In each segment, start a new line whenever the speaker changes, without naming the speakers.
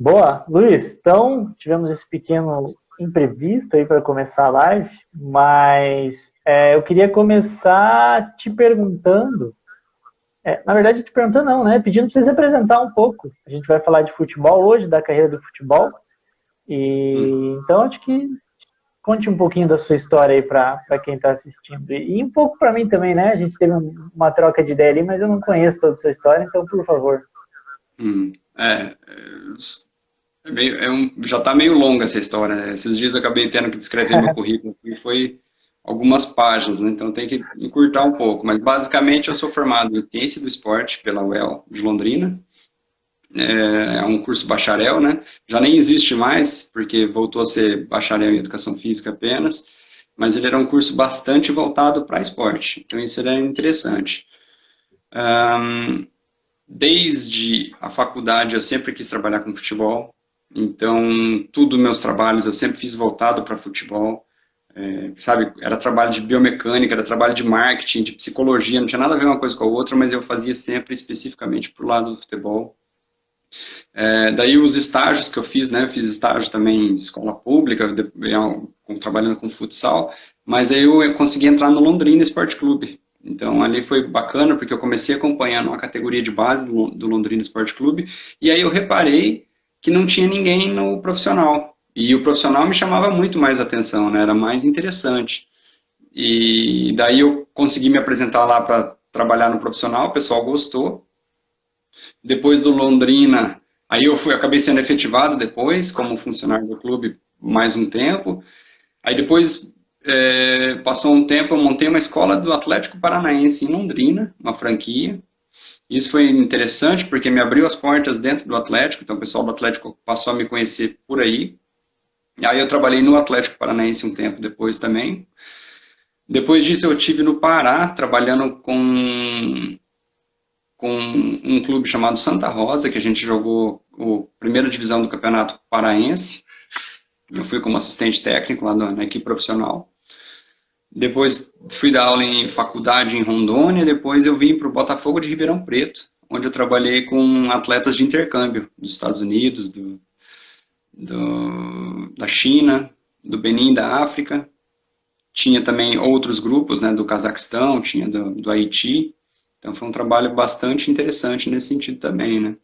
Boa, Luiz. Então, tivemos esse pequeno imprevisto aí para começar a live, mas eu queria começar te perguntando, na verdade, te perguntando não, né? Pedindo para você se apresentar um pouco. A gente vai falar de futebol hoje, da carreira do futebol, e então acho que conte um pouquinho da sua história aí para quem está assistindo e um pouco para mim também, né? A gente teve uma troca de ideia ali, mas eu não conheço toda a sua história, então, por favor.
Hum, é, já está meio longa essa história, né? Esses dias eu acabei tendo que descrever meu currículo, e foi algumas páginas, né? Então tem que encurtar um pouco. Mas basicamente eu sou formado em Ciência do Esporte pela UEL de Londrina. É um curso bacharel, né? Já nem existe mais, porque voltou a ser bacharel em Educação Física apenas, mas ele era um curso bastante voltado para esporte. Então isso era interessante. Desde a faculdade eu sempre quis trabalhar com futebol, então tudo meus trabalhos eu sempre fiz voltado para futebol, sabe? Era trabalho de biomecânica, era trabalho de marketing, de psicologia, não tinha nada a ver uma coisa com a outra, mas eu fazia sempre especificamente para o lado do futebol. Daí os estágios que eu fiz, né? Eu fiz estágio também em escola pública, trabalhando com futsal, mas aí eu consegui entrar no Londrina Esporte Clube. Então ali foi bacana, porque eu comecei acompanhando uma categoria de base do Londrina Esporte Clube, e aí eu reparei que não tinha ninguém no profissional. E o profissional me chamava muito mais atenção, né? Era mais interessante. E daí eu consegui me apresentar lá para trabalhar no profissional, o pessoal gostou. Depois do Londrina, aí acabei sendo efetivado depois, como funcionário do clube, mais um tempo. Aí depois, passou um tempo, eu montei uma escola do Atlético Paranaense em Londrina, uma franquia. Isso foi interessante porque me abriu as portas dentro do Atlético, então o pessoal do Atlético passou a me conhecer por aí. E aí eu trabalhei no Atlético Paranaense um tempo depois também. Depois disso eu tive no Pará, trabalhando com um clube chamado Santa Rosa, que a gente jogou a primeira divisão do Campeonato Paraense. Eu fui como assistente técnico lá na equipe profissional. Depois fui dar aula em faculdade em Rondônia, depois eu vim para o Botafogo de Ribeirão Preto, onde eu trabalhei com atletas de intercâmbio dos Estados Unidos, da China, do Benin, da África. Tinha também outros grupos, né, do Cazaquistão, tinha do Haiti. Então foi um trabalho bastante interessante nesse sentido também, né?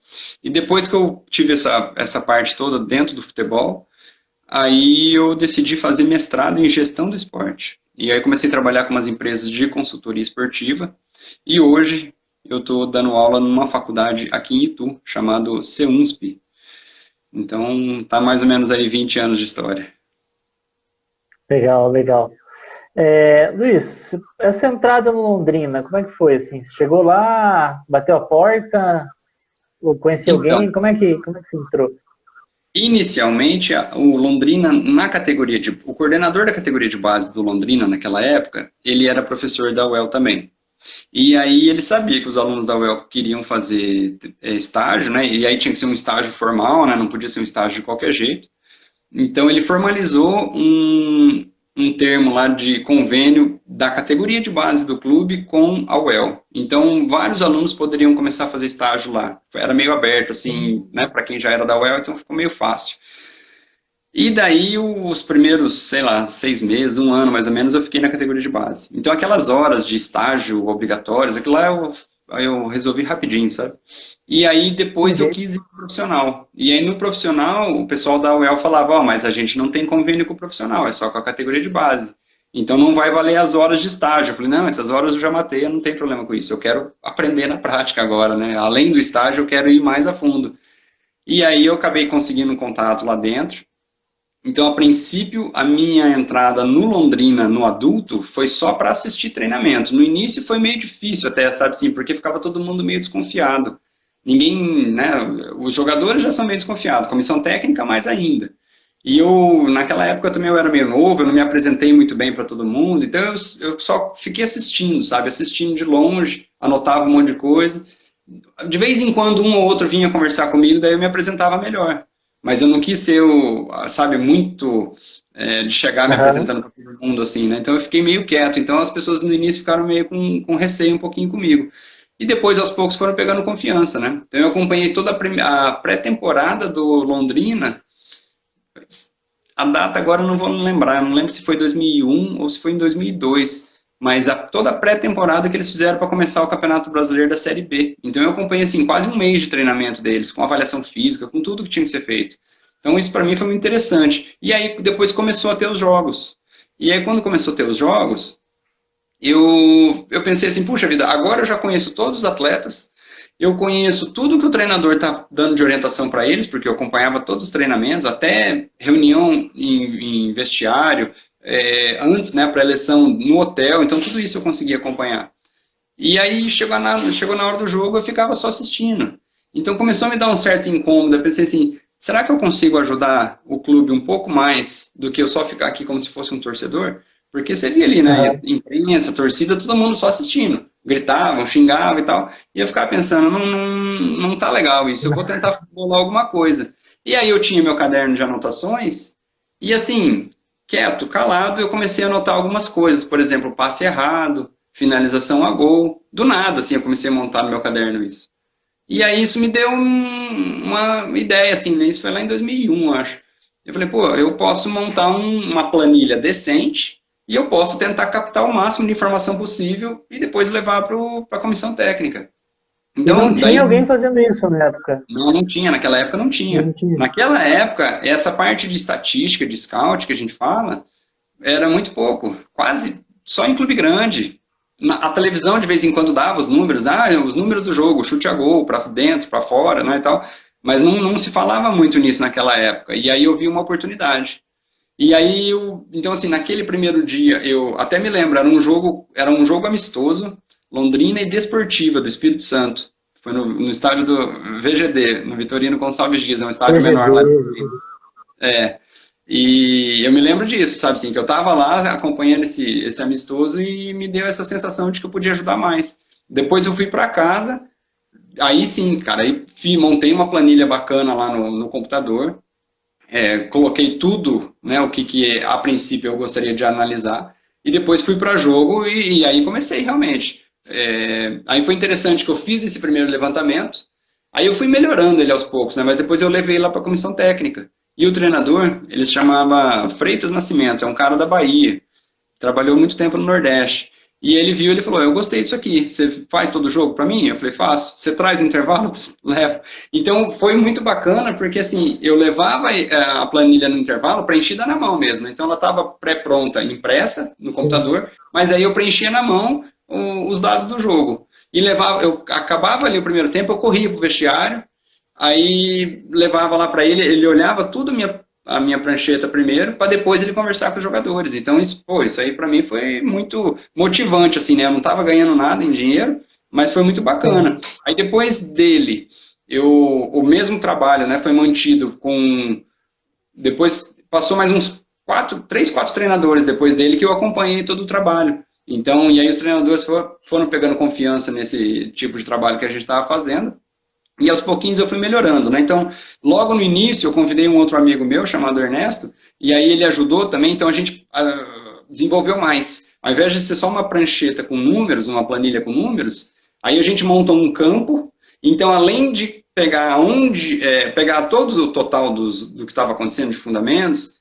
E depois que eu tive essa parte toda dentro do futebol, aí eu decidi fazer mestrado em gestão do esporte. E aí comecei a trabalhar com umas empresas de consultoria esportiva. E hoje eu estou dando aula numa faculdade aqui em Itu, chamado CEUNSP. Então tá mais ou menos aí 20 anos de história.
Legal, legal. Luiz, essa entrada no Londrina, como é que foi assim? Você chegou lá, bateu a porta, ou conheceu
Então,
alguém? Como é que você entrou?
inicialmente, o Londrina, o coordenador da categoria de base do Londrina naquela época, ele era professor da UEL também. E aí ele sabia que os alunos da UEL queriam fazer estágio, né? E aí tinha que ser um estágio formal, né? Não podia ser um estágio de qualquer jeito. Então ele formalizou um termo lá de convênio da categoria de base do clube com a UEL. Então vários alunos poderiam começar a fazer estágio lá. Era meio aberto, assim, né, para quem já era da UEL, então ficou meio fácil. E daí os primeiros, sei lá, 6 meses, um ano mais ou menos, eu fiquei na categoria de base. Então aquelas horas de estágio obrigatórias, aquilo lá eu resolvi rapidinho, sabe? E aí depois eu
Uhum.
quis ir pro profissional. E aí no profissional, o pessoal da UEL falava, ó, mas a gente não tem convênio com o profissional, é só com a categoria de base. Então não vai valer as horas de estágio. Eu falei, não, essas horas eu já matei, eu não tenho problema com isso. Eu quero aprender na prática agora, né? Além do estágio, eu quero ir mais a fundo. E aí eu acabei conseguindo um contato lá dentro. Então, a princípio, a minha entrada no Londrina, no adulto, foi só para assistir treinamento. No início foi meio difícil até, sabe assim, porque ficava todo mundo meio desconfiado. Ninguém, né, os jogadores já são meio desconfiados, comissão técnica mais ainda. E eu, naquela época também eu era meio novo, eu não me apresentei muito bem para todo mundo, então eu só fiquei assistindo, sabe, assistindo de longe, anotava um monte de coisa. De vez em quando um ou outro vinha conversar comigo, daí eu me apresentava melhor. Mas eu não quis ser sabe, muito de chegar me
Aham.
apresentando para todo mundo assim, né? Então eu fiquei meio quieto. Então as pessoas no início ficaram meio com receio um pouquinho comigo. e depois aos poucos foram pegando confiança, né? Então eu acompanhei toda a pré-temporada do Londrina. A data agora eu não vou lembrar, eu não lembro se foi 2001 ou se foi em 2002, mas toda a pré-temporada que eles fizeram para começar o Campeonato Brasileiro da Série B. Então eu acompanhei assim, quase um mês de treinamento deles, com avaliação física, com tudo que tinha que ser feito. Então isso para mim foi muito interessante. E aí depois começou a ter os jogos. E aí quando começou a ter os jogos, eu pensei assim, puxa vida, agora eu já conheço todos os atletas, eu conheço tudo que o treinador está dando de orientação para eles, porque eu acompanhava todos os treinamentos, até reunião em vestiário, antes, né, pré-eleção no hotel, então tudo isso eu conseguia acompanhar. E aí chegou na hora do jogo, eu ficava só assistindo. Então começou a me dar um certo incômodo, eu pensei assim, será que eu consigo ajudar o clube um pouco mais do que eu só ficar aqui como se fosse um torcedor? Porque você via ali, né, imprensa, torcida, todo mundo só assistindo. Gritavam, xingavam e tal. E eu ficava pensando, não tá legal isso, eu vou tentar bolar alguma coisa. E aí eu tinha meu caderno de anotações, e assim, quieto, calado, eu comecei a anotar algumas coisas. Por exemplo, passe errado, finalização a gol. Do nada, assim, eu comecei a montar no meu caderno isso. E aí isso me deu uma ideia, assim, né? Isso foi lá em 2001, acho. Eu falei, pô, eu posso montar uma planilha decente e eu posso tentar captar o máximo de informação possível e depois levar para a comissão técnica.
E não
Então, daí,
tinha alguém fazendo isso na época.
não tinha, naquela época não tinha.
Não tinha.
Naquela época, essa parte de estatística, de scout que a gente fala, era muito pouco, quase só em clube grande. A televisão de vez em quando dava os números, os números do jogo, chute a gol, para dentro, para fora, né, e tal. Mas não se falava muito nisso naquela época. E aí eu vi uma oportunidade. E aí, então assim, naquele primeiro dia, eu até me lembro, era um jogo amistoso, Londrina e Desportiva, do Espírito Santo. Foi no estádio do VGD, no Vitorino Gonçalves Dias, é um estádio menor lá. É. E eu me lembro disso, sabe assim, que eu estava lá acompanhando esse amistoso e me deu essa sensação de que eu podia ajudar mais. Depois eu fui para casa, aí sim, cara, aí montei uma planilha bacana lá no computador, coloquei tudo, né, o que a princípio eu gostaria de analisar, e depois fui para jogo e aí comecei realmente. Aí foi interessante que eu fiz esse primeiro levantamento, aí eu fui melhorando ele aos poucos, né, mas depois eu levei lá para a comissão técnica. E o treinador, ele se chamava Freitas Nascimento, é um cara da Bahia, trabalhou muito tempo no Nordeste. E ele viu, ele falou, eu gostei disso aqui, você faz todo o jogo para mim? Eu falei, faço. Você traz no intervalo? Levo. Então foi muito bacana, porque assim, eu levava a planilha no intervalo preenchida na mão mesmo. Então ela estava pré-pronta, impressa no computador, mas aí eu preenchia na mão os dados do jogo. E eu acabava ali o primeiro tempo, eu corria pro vestiário, aí levava lá para ele, ele olhava tudo a minha prancheta primeiro, para depois ele conversar com os jogadores. Então, isso aí para mim foi muito motivante, assim, né? Eu não estava ganhando nada em dinheiro, mas foi muito bacana. Aí depois dele, o mesmo trabalho, né, foi mantido com... Depois passou mais uns 3, 4 treinadores depois dele que eu acompanhei todo o trabalho. Então, e aí os treinadores foram pegando confiança nesse tipo de trabalho que a gente estava fazendo. E aos pouquinhos eu fui melhorando, né? Então, logo no início eu convidei um outro amigo meu chamado Ernesto, e aí ele ajudou também, então a gente desenvolveu mais. Ao invés de ser só uma prancheta com números, uma planilha com números, aí a gente montou um campo, então além de pegar pegar todo o total do que estava acontecendo de fundamentos,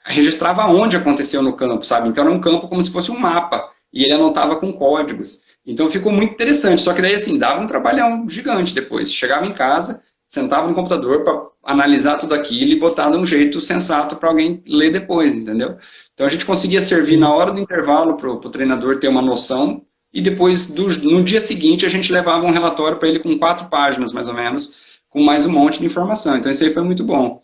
registrava onde aconteceu no campo, sabe? Então era um campo como se fosse um mapa, e ele anotava com códigos. Então ficou muito interessante, só que daí assim, dava um trabalhão gigante depois. Chegava em casa, sentava no computador para analisar tudo aquilo e botar de um jeito sensato para alguém ler depois, entendeu? Então a gente conseguia servir na hora do intervalo para o treinador ter uma noção e depois, no dia seguinte, a gente levava um relatório para ele com 4 páginas, mais ou menos, com mais um monte de informação. Então isso aí foi muito bom.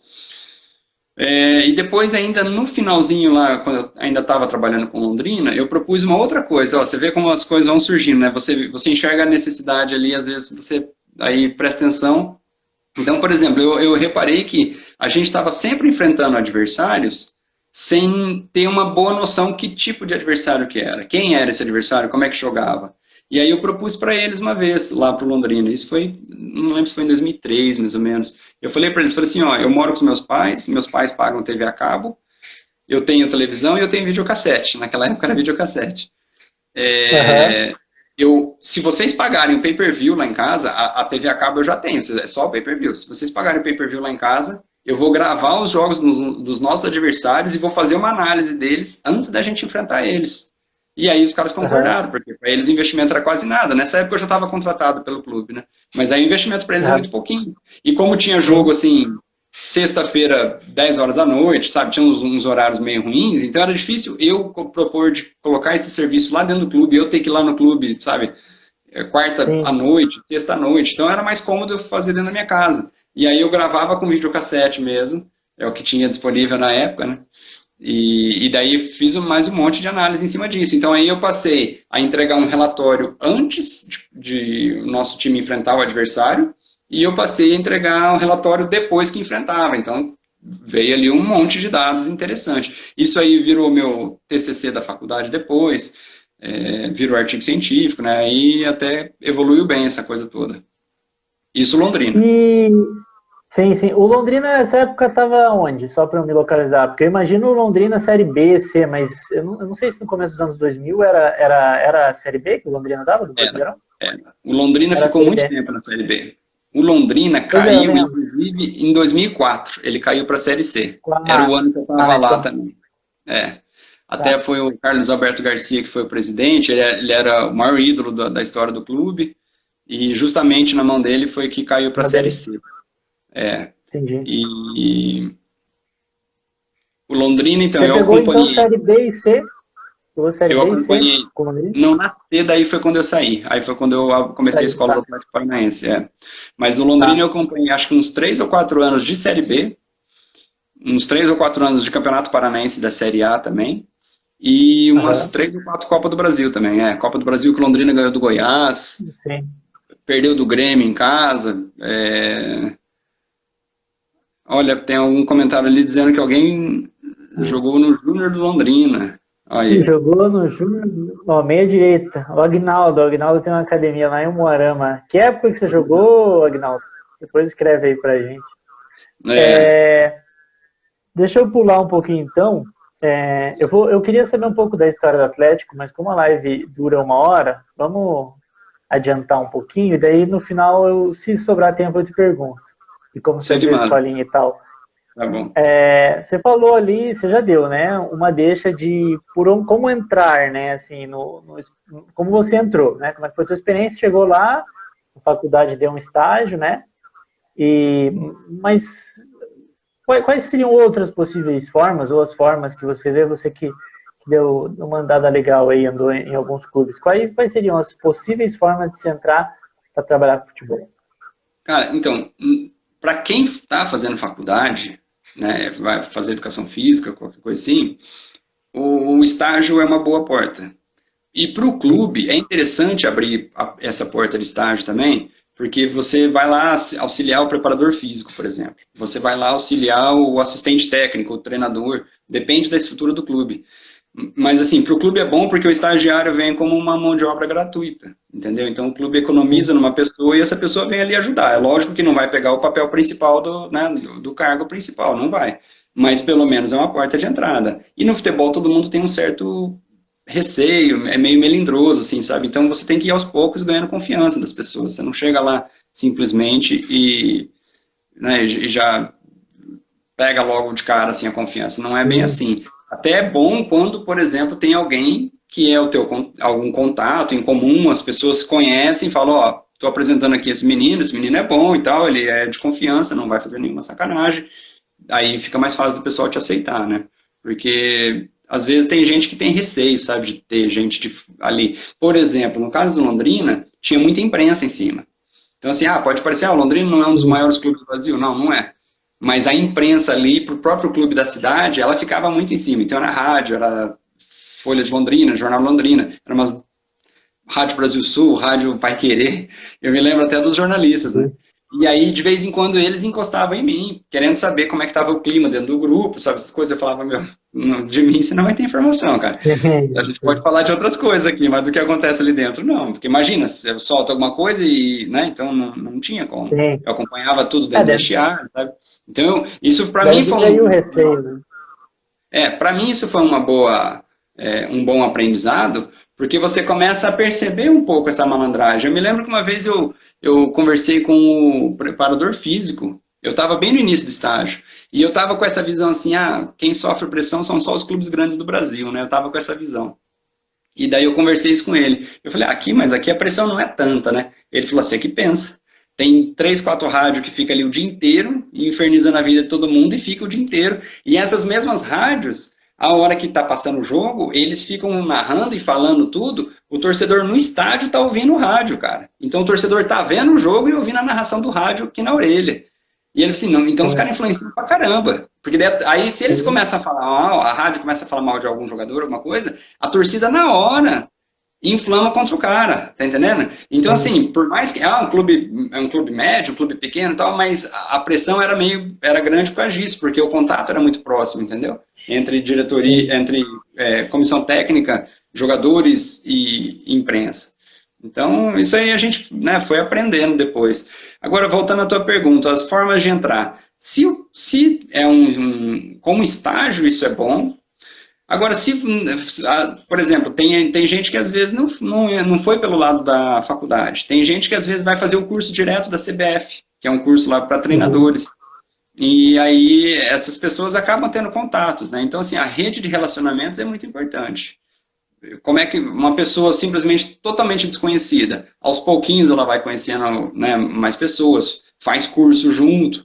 E depois, ainda no finalzinho lá, quando eu ainda estava trabalhando com Londrina, eu propus uma outra coisa. Ó, você vê como as coisas vão surgindo, né? Você enxerga a necessidade ali, às vezes você aí presta atenção. Então, por exemplo, eu reparei que a gente estava sempre enfrentando adversários sem ter uma boa noção que tipo de adversário que era, quem era esse adversário, como é que jogava. E aí eu propus para eles uma vez, lá para o Londrina, isso foi, não lembro se foi em 2003, mais ou menos. Eu falei para eles, falei assim, ó, eu moro com os meus pais pagam TV a cabo, eu tenho televisão e eu tenho videocassete, naquela época era videocassete. se vocês pagarem o pay-per-view lá em casa, a TV a cabo eu já tenho, é só o pay-per-view. Se vocês pagarem o pay-per-view lá em casa, eu vou gravar os jogos dos nossos adversários e vou fazer uma análise deles antes da gente enfrentar eles. E aí os caras concordaram, porque para eles o investimento era quase nada. Nessa época eu já estava contratado pelo clube, né? Mas aí o investimento para eles era muito pouquinho. E como tinha jogo, assim, sexta-feira, 10 horas da noite, sabe? Tinha uns horários meio ruins, então era difícil eu propor de colocar esse serviço lá dentro do clube, eu ter que ir lá no clube, sabe? Quarta à noite, sexta à noite. Então era mais cômodo eu fazer dentro da minha casa. E aí eu gravava com videocassete mesmo, é o que tinha disponível na época, né? E daí fiz mais um monte de análise em cima disso. Então aí eu passei a entregar um relatório antes de o nosso time enfrentar o adversário, e eu passei a entregar um relatório depois que enfrentava. Então veio ali um monte de dados interessantes. Isso aí virou meu TCC da faculdade depois, virou artigo científico, né? Aí até evoluiu bem essa coisa toda. Isso Londrina.
Sim, sim. O Londrina nessa época estava onde? Só para eu me localizar. Porque eu imagino o Londrina Série B, C, mas eu não sei se no começo dos anos 2000 era a Série B que o Londrina dava do Brasileirão?
O Londrina ficou muito tempo na Série B. O Londrina caiu, inclusive, em 2004. Ele caiu para a Série C. Era o ano que eu estava lá também. Até foi o Carlos Alberto Garcia que foi o presidente. Ele era o maior ídolo da história do clube. E justamente na mão dele foi que caiu para a Série C.
Entendi.
E o Londrina, então,
eu acompanhei... Você pegou, então, Série B e C?
Eu acompanhei... Não, na C, daí foi quando eu saí. Aí foi quando eu comecei a escola do Atlético Paranaense, Mas no Londrina eu acompanhei, acho que uns 3 ou 4 anos de Série B, uns 3 ou 4 anos de Campeonato Paranaense da Série A também, e umas 3 ou 4 Copa do Brasil também, Copa do Brasil que o Londrina ganhou do Goiás, perdeu do Grêmio em casa, Olha, tem algum comentário ali dizendo que alguém jogou no Júnior do Londrina. Aí.
Jogou no Júnior, meia direita. O Agnaldo. O Agnaldo tem uma academia lá em Umuarama. Que época que você jogou, Agnaldo? Depois escreve aí pra gente. Deixa eu pular um pouquinho então. Eu queria saber um pouco da história do Atlético, mas como a live dura 1 hora, vamos adiantar um pouquinho, e daí no final, se sobrar tempo, eu te pergunto. E como você viu a escolinha e tal.
Tá bom.
Você falou ali, você já deu, né? Uma deixa de como entrar, né? Assim, como você entrou, né? Como é que foi a tua experiência? Chegou lá, a faculdade deu um estágio, né? Mas quais seriam outras possíveis formas, ou as formas que você vê, você que deu uma andada legal aí, andou em alguns clubes, quais seriam as possíveis formas de se entrar para trabalhar com futebol?
Cara, então, para quem está fazendo faculdade, né, vai fazer educação física, qualquer coisa assim, o estágio é uma boa porta. E para o clube é interessante abrir essa porta de estágio também, porque você vai lá auxiliar o preparador físico, por exemplo. Você vai lá auxiliar o assistente técnico, o treinador, depende da estrutura do clube. Mas assim, para o clube é bom porque o estagiário vem como uma mão de obra gratuita, entendeu? Então o clube economiza numa pessoa e essa pessoa vem ali ajudar. É lógico que não vai pegar o papel principal do cargo principal, não vai. Mas pelo menos é uma porta de entrada. E no futebol todo mundo tem um certo receio, é meio melindroso, assim, sabe? Então você tem que ir aos poucos ganhando confiança das pessoas. Você não chega lá simplesmente e já pega logo de cara assim, a confiança. Não é bem assim. Até é bom quando, por exemplo, tem alguém que é algum contato em comum, as pessoas conhecem e falam, estou apresentando aqui esse menino é bom e tal, ele é de confiança, não vai fazer nenhuma sacanagem. Aí fica mais fácil do pessoal te aceitar, né? Porque às vezes tem gente que tem receio, sabe, de ter gente ali. Por exemplo, no caso do Londrina, tinha muita imprensa em cima. Então assim, pode parecer, o Londrina não é um dos maiores clubes do Brasil. Não é. Mas a imprensa ali, para o próprio clube da cidade, ela ficava muito em cima. Então era rádio, era Folha de Londrina, Jornal Londrina, era umas Rádio Brasil Sul, Rádio Pai Querer. Eu me lembro até dos jornalistas, né? E aí, de vez em quando, eles encostavam em mim, querendo saber como é que estava o clima dentro do grupo, sabe? Essas coisas. Eu falava, de mim você não vai ter informação, cara. A gente pode falar de outras coisas aqui, mas do que acontece ali dentro, não. Porque imagina, se eu solto alguma coisa e, né? Então não tinha como. Eu acompanhava tudo dentro do vestiário, sabe? Então, isso para mim foi
receio, né?
para mim isso foi um bom aprendizado, Porque você começa a perceber um pouco essa malandragem. Eu me lembro que uma vez eu conversei com o preparador físico, eu estava bem no início do estágio, e eu estava com essa visão assim, quem sofre pressão são só os clubes grandes do Brasil, né? Eu estava com essa visão. E daí eu conversei isso com ele. Eu falei, mas aqui a pressão não é tanta, né? Ele falou, você que pensa. Tem 3, 4 rádios que fica ali o dia inteiro, infernizando a vida de todo mundo, e fica o dia inteiro. E essas mesmas rádios, a hora que está passando o jogo, eles ficam narrando e falando tudo, o torcedor no estádio está ouvindo o rádio, cara. Então o torcedor está vendo o jogo e ouvindo a narração do rádio aqui na orelha. E ele assim, não, então os caras influenciam pra caramba. Porque aí se eles começam a falar mal, a rádio começa a falar mal de algum jogador, alguma coisa, a torcida na hora inflama contra o cara, tá entendendo? Então assim, por mais que é um clube médio, um clube pequeno e tal, mas a pressão era grande por causa disso, porque o contato era muito próximo, entendeu? Entre diretoria, entre comissão técnica, jogadores e imprensa. Então, isso aí a gente, né, foi aprendendo depois. Agora, voltando à tua pergunta, as formas de entrar. Se é como estágio, isso é bom. Agora, por exemplo, tem gente que às vezes não foi pelo lado da faculdade. Tem gente que às vezes vai fazer o curso direto da CBF, que é um curso lá para treinadores. E aí, essas pessoas acabam tendo contatos, né? Então, assim, a rede de relacionamentos é muito importante. Como é que uma pessoa simplesmente totalmente desconhecida, aos pouquinhos ela vai conhecendo, né, mais pessoas, faz curso junto,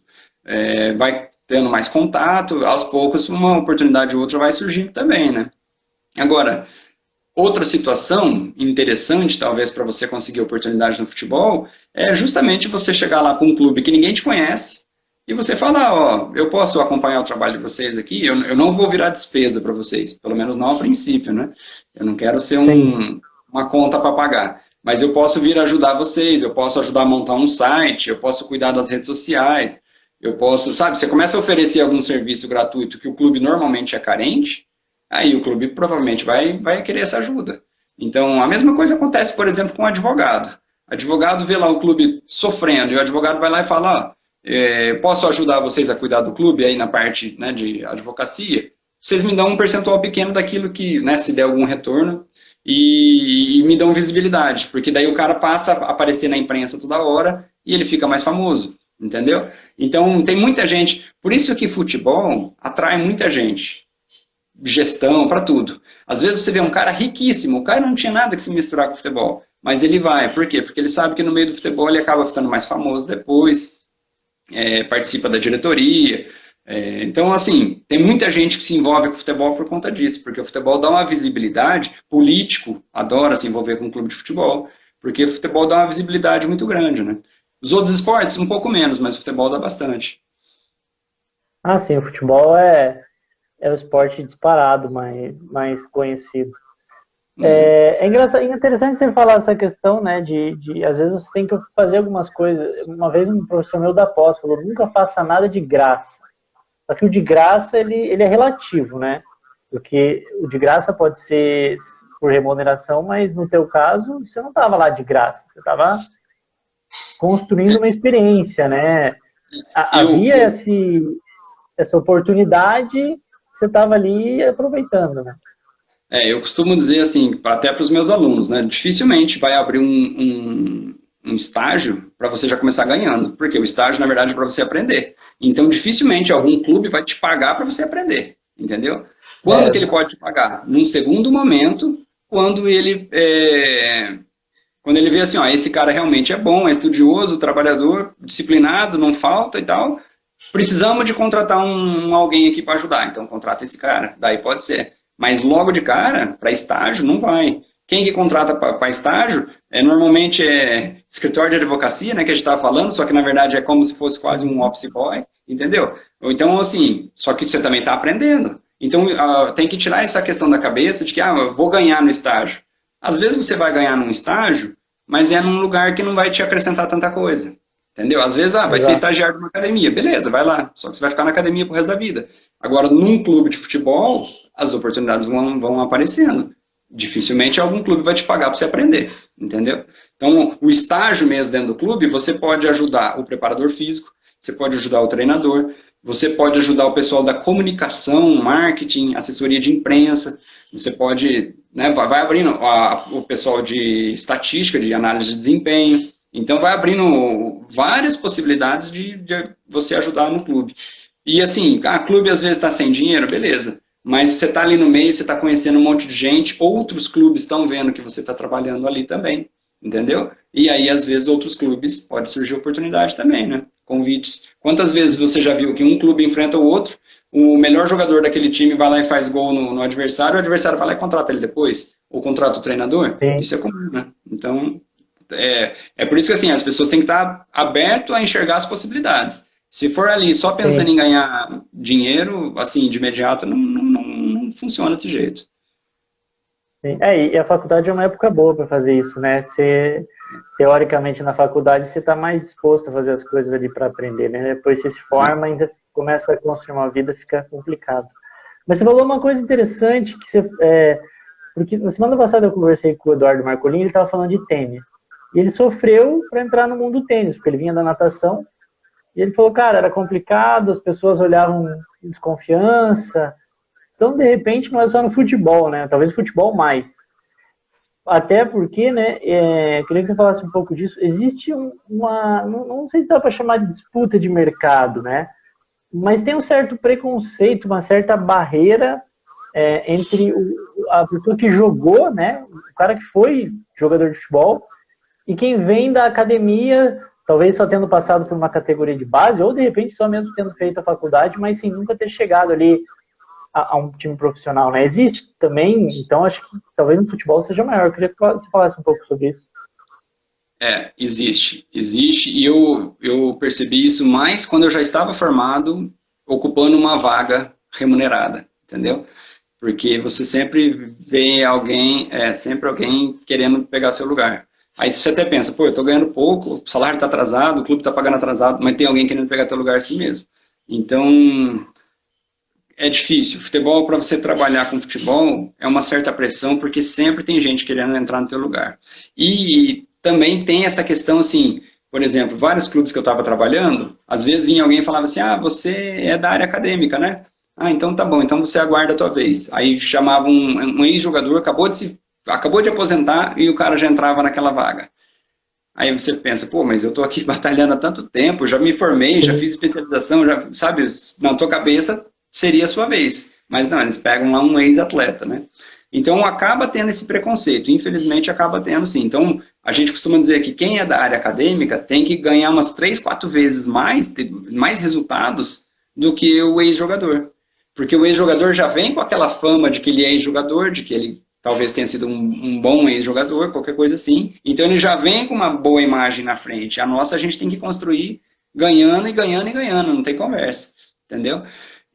vai tendo mais contato, aos poucos uma oportunidade ou outra vai surgindo também, né? Agora, outra situação interessante, talvez, para você conseguir oportunidade no futebol, é justamente você chegar lá para um clube que ninguém te conhece, e você fala, eu posso acompanhar o trabalho de vocês aqui, eu não vou virar despesa para vocês, pelo menos não a princípio, né? Eu não quero ser uma conta para pagar, mas eu posso vir ajudar vocês, eu posso ajudar a montar um site, eu posso cuidar das redes sociais, eu posso, sabe, você começa a oferecer algum serviço gratuito que o clube normalmente é carente, aí o clube provavelmente vai querer essa ajuda. Então, a mesma coisa acontece, por exemplo, com o advogado. O advogado vê lá o clube sofrendo, e o advogado vai lá e fala, posso ajudar vocês a cuidar do clube aí na parte, né, de advocacia? Vocês me dão um percentual pequeno daquilo que, né, se der algum retorno, e me dão visibilidade, porque daí o cara passa a aparecer na imprensa toda hora e ele fica mais famoso, entendeu? Então tem muita gente, por isso que futebol atrai muita gente, gestão, para tudo. Às vezes você vê um cara riquíssimo, o cara não tinha nada que se misturar com futebol, mas ele vai, por quê? Porque ele sabe que no meio do futebol ele acaba ficando mais famoso depois, participa da diretoria. Então, assim, tem muita gente que se envolve com o futebol por conta disso, porque o futebol dá uma visibilidade, político adora se envolver com um clube de futebol, porque o futebol dá uma visibilidade muito grande, né? Os outros esportes, um pouco menos, mas o futebol dá bastante.
Sim, o futebol é o esporte disparado mais conhecido. É engraçado, interessante você falar essa questão, né, de às vezes você tem que fazer algumas coisas. Uma vez um professor meu da pós falou, nunca faça nada de graça. Só que o de graça, ele é relativo, né? Porque o de graça pode ser por remuneração, mas no teu caso, você não estava lá de graça, você estava construindo uma experiência, né? Havia essa oportunidade, você estava ali aproveitando, né?
Eu costumo dizer assim, até para os meus alunos, né? Dificilmente vai abrir um estágio para você já começar ganhando, porque o estágio, na verdade, é para você aprender. Então, dificilmente algum clube vai te pagar para você aprender, entendeu? Quando que ele pode te pagar? Num segundo momento, quando ele vê assim, esse cara realmente é bom, é estudioso, trabalhador, disciplinado, não falta e tal, precisamos de contratar alguém aqui para ajudar, então contrata esse cara, daí pode ser. Mas logo de cara, para estágio, não vai. Quem que contrata para estágio, normalmente é escritório de advocacia, né, que a gente estava falando, só que na verdade é como se fosse quase um office boy, entendeu? Ou então, assim, só que você também está aprendendo. Então, tem que tirar essa questão da cabeça de que, eu vou ganhar no estágio. Às vezes você vai ganhar num estágio, mas é num lugar que não vai te acrescentar tanta coisa. Entendeu? Às vezes, vai ser estagiário de uma academia, beleza, vai lá. Só que você vai ficar na academia pro resto da vida. Agora, num clube de futebol, as oportunidades vão aparecendo. Dificilmente algum clube vai te pagar para você aprender, entendeu? Então, o estágio mesmo dentro do clube, você pode ajudar o preparador físico, você pode ajudar o treinador, você pode ajudar o pessoal da comunicação, marketing, assessoria de imprensa, Você pode, né, vai abrindo o pessoal de estatística, de análise de desempenho. Então, vai abrindo várias possibilidades de você ajudar no clube. E assim, clube às vezes está sem dinheiro, beleza. Mas você está ali no meio, você está conhecendo um monte de gente, outros clubes estão vendo que você está trabalhando ali também, entendeu? E aí, às vezes, outros clubes, pode surgir oportunidade também, né? Convites. Quantas vezes você já viu que um clube enfrenta o outro, o melhor jogador daquele time vai lá e faz gol no adversário, o adversário vai lá e contrata ele depois? Ou contrata o treinador?
Sim.
Isso é comum, né? Então, é por isso que assim, as pessoas têm que estar abertas a enxergar as possibilidades. Se for ali só pensando em ganhar dinheiro, assim, de imediato, não funciona desse jeito.
Sim. E a faculdade é uma época boa para fazer isso, né? Você, teoricamente, na faculdade, você está mais disposto a fazer as coisas ali para aprender, né? Depois você se forma, ainda começa a construir uma vida, fica complicado. Mas você falou uma coisa interessante, que porque na semana passada eu conversei com o Eduardo Marcolini, ele estava falando de tênis. E ele sofreu para entrar no mundo do tênis, porque ele vinha da natação. E ele falou, cara, era complicado, as pessoas olhavam com desconfiança. Então, de repente, não é só no futebol, né? Talvez no futebol mais. Até porque, né, queria que você falasse um pouco disso. Existe não sei se dá para chamar de disputa de mercado, né? Mas tem um certo preconceito, uma certa barreira entre a pessoa que jogou, né? O cara que foi jogador de futebol, e quem vem da academia, talvez só tendo passado por uma categoria de base, ou de repente só mesmo tendo feito a faculdade, mas sem nunca ter chegado ali a um time profissional, né? Existe também, então acho que talvez no futebol seja maior. Eu queria que você falasse um pouco sobre isso.
Existe, e eu percebi isso mais quando eu já estava formado, ocupando uma vaga remunerada, entendeu? Porque você sempre vê sempre alguém querendo pegar seu lugar. Aí você até pensa, pô, eu tô ganhando pouco, o salário tá atrasado, o clube tá pagando atrasado, mas tem alguém querendo pegar teu lugar assim mesmo. Então, é difícil. Futebol, para você trabalhar com futebol, é uma certa pressão, porque sempre tem gente querendo entrar no teu lugar. E também tem essa questão, assim, por exemplo, vários clubes que eu estava trabalhando, às vezes vinha alguém e falava assim, você é da área acadêmica, né? Então tá bom, então você aguarda a tua vez. Aí chamava um ex-jogador, acabou de aposentar e o cara já entrava naquela vaga. Aí você pensa, pô, mas eu tô aqui batalhando há tanto tempo, já me formei, já fiz especialização, já, sabe, na tua cabeça seria a sua vez. Mas não, eles pegam lá um ex-atleta, né? Então acaba tendo esse preconceito, infelizmente acaba tendo sim. Então a gente costuma dizer que quem é da área acadêmica tem que ganhar umas 3, 4 vezes mais, ter mais resultados do que o ex-jogador. Porque o ex-jogador já vem com aquela fama de que ele é ex-jogador, de que ele talvez tenha sido um bom ex-jogador, qualquer coisa assim. Então ele já vem com uma boa imagem na frente. A nossa a gente tem que construir ganhando e ganhando e ganhando, não tem conversa, entendeu?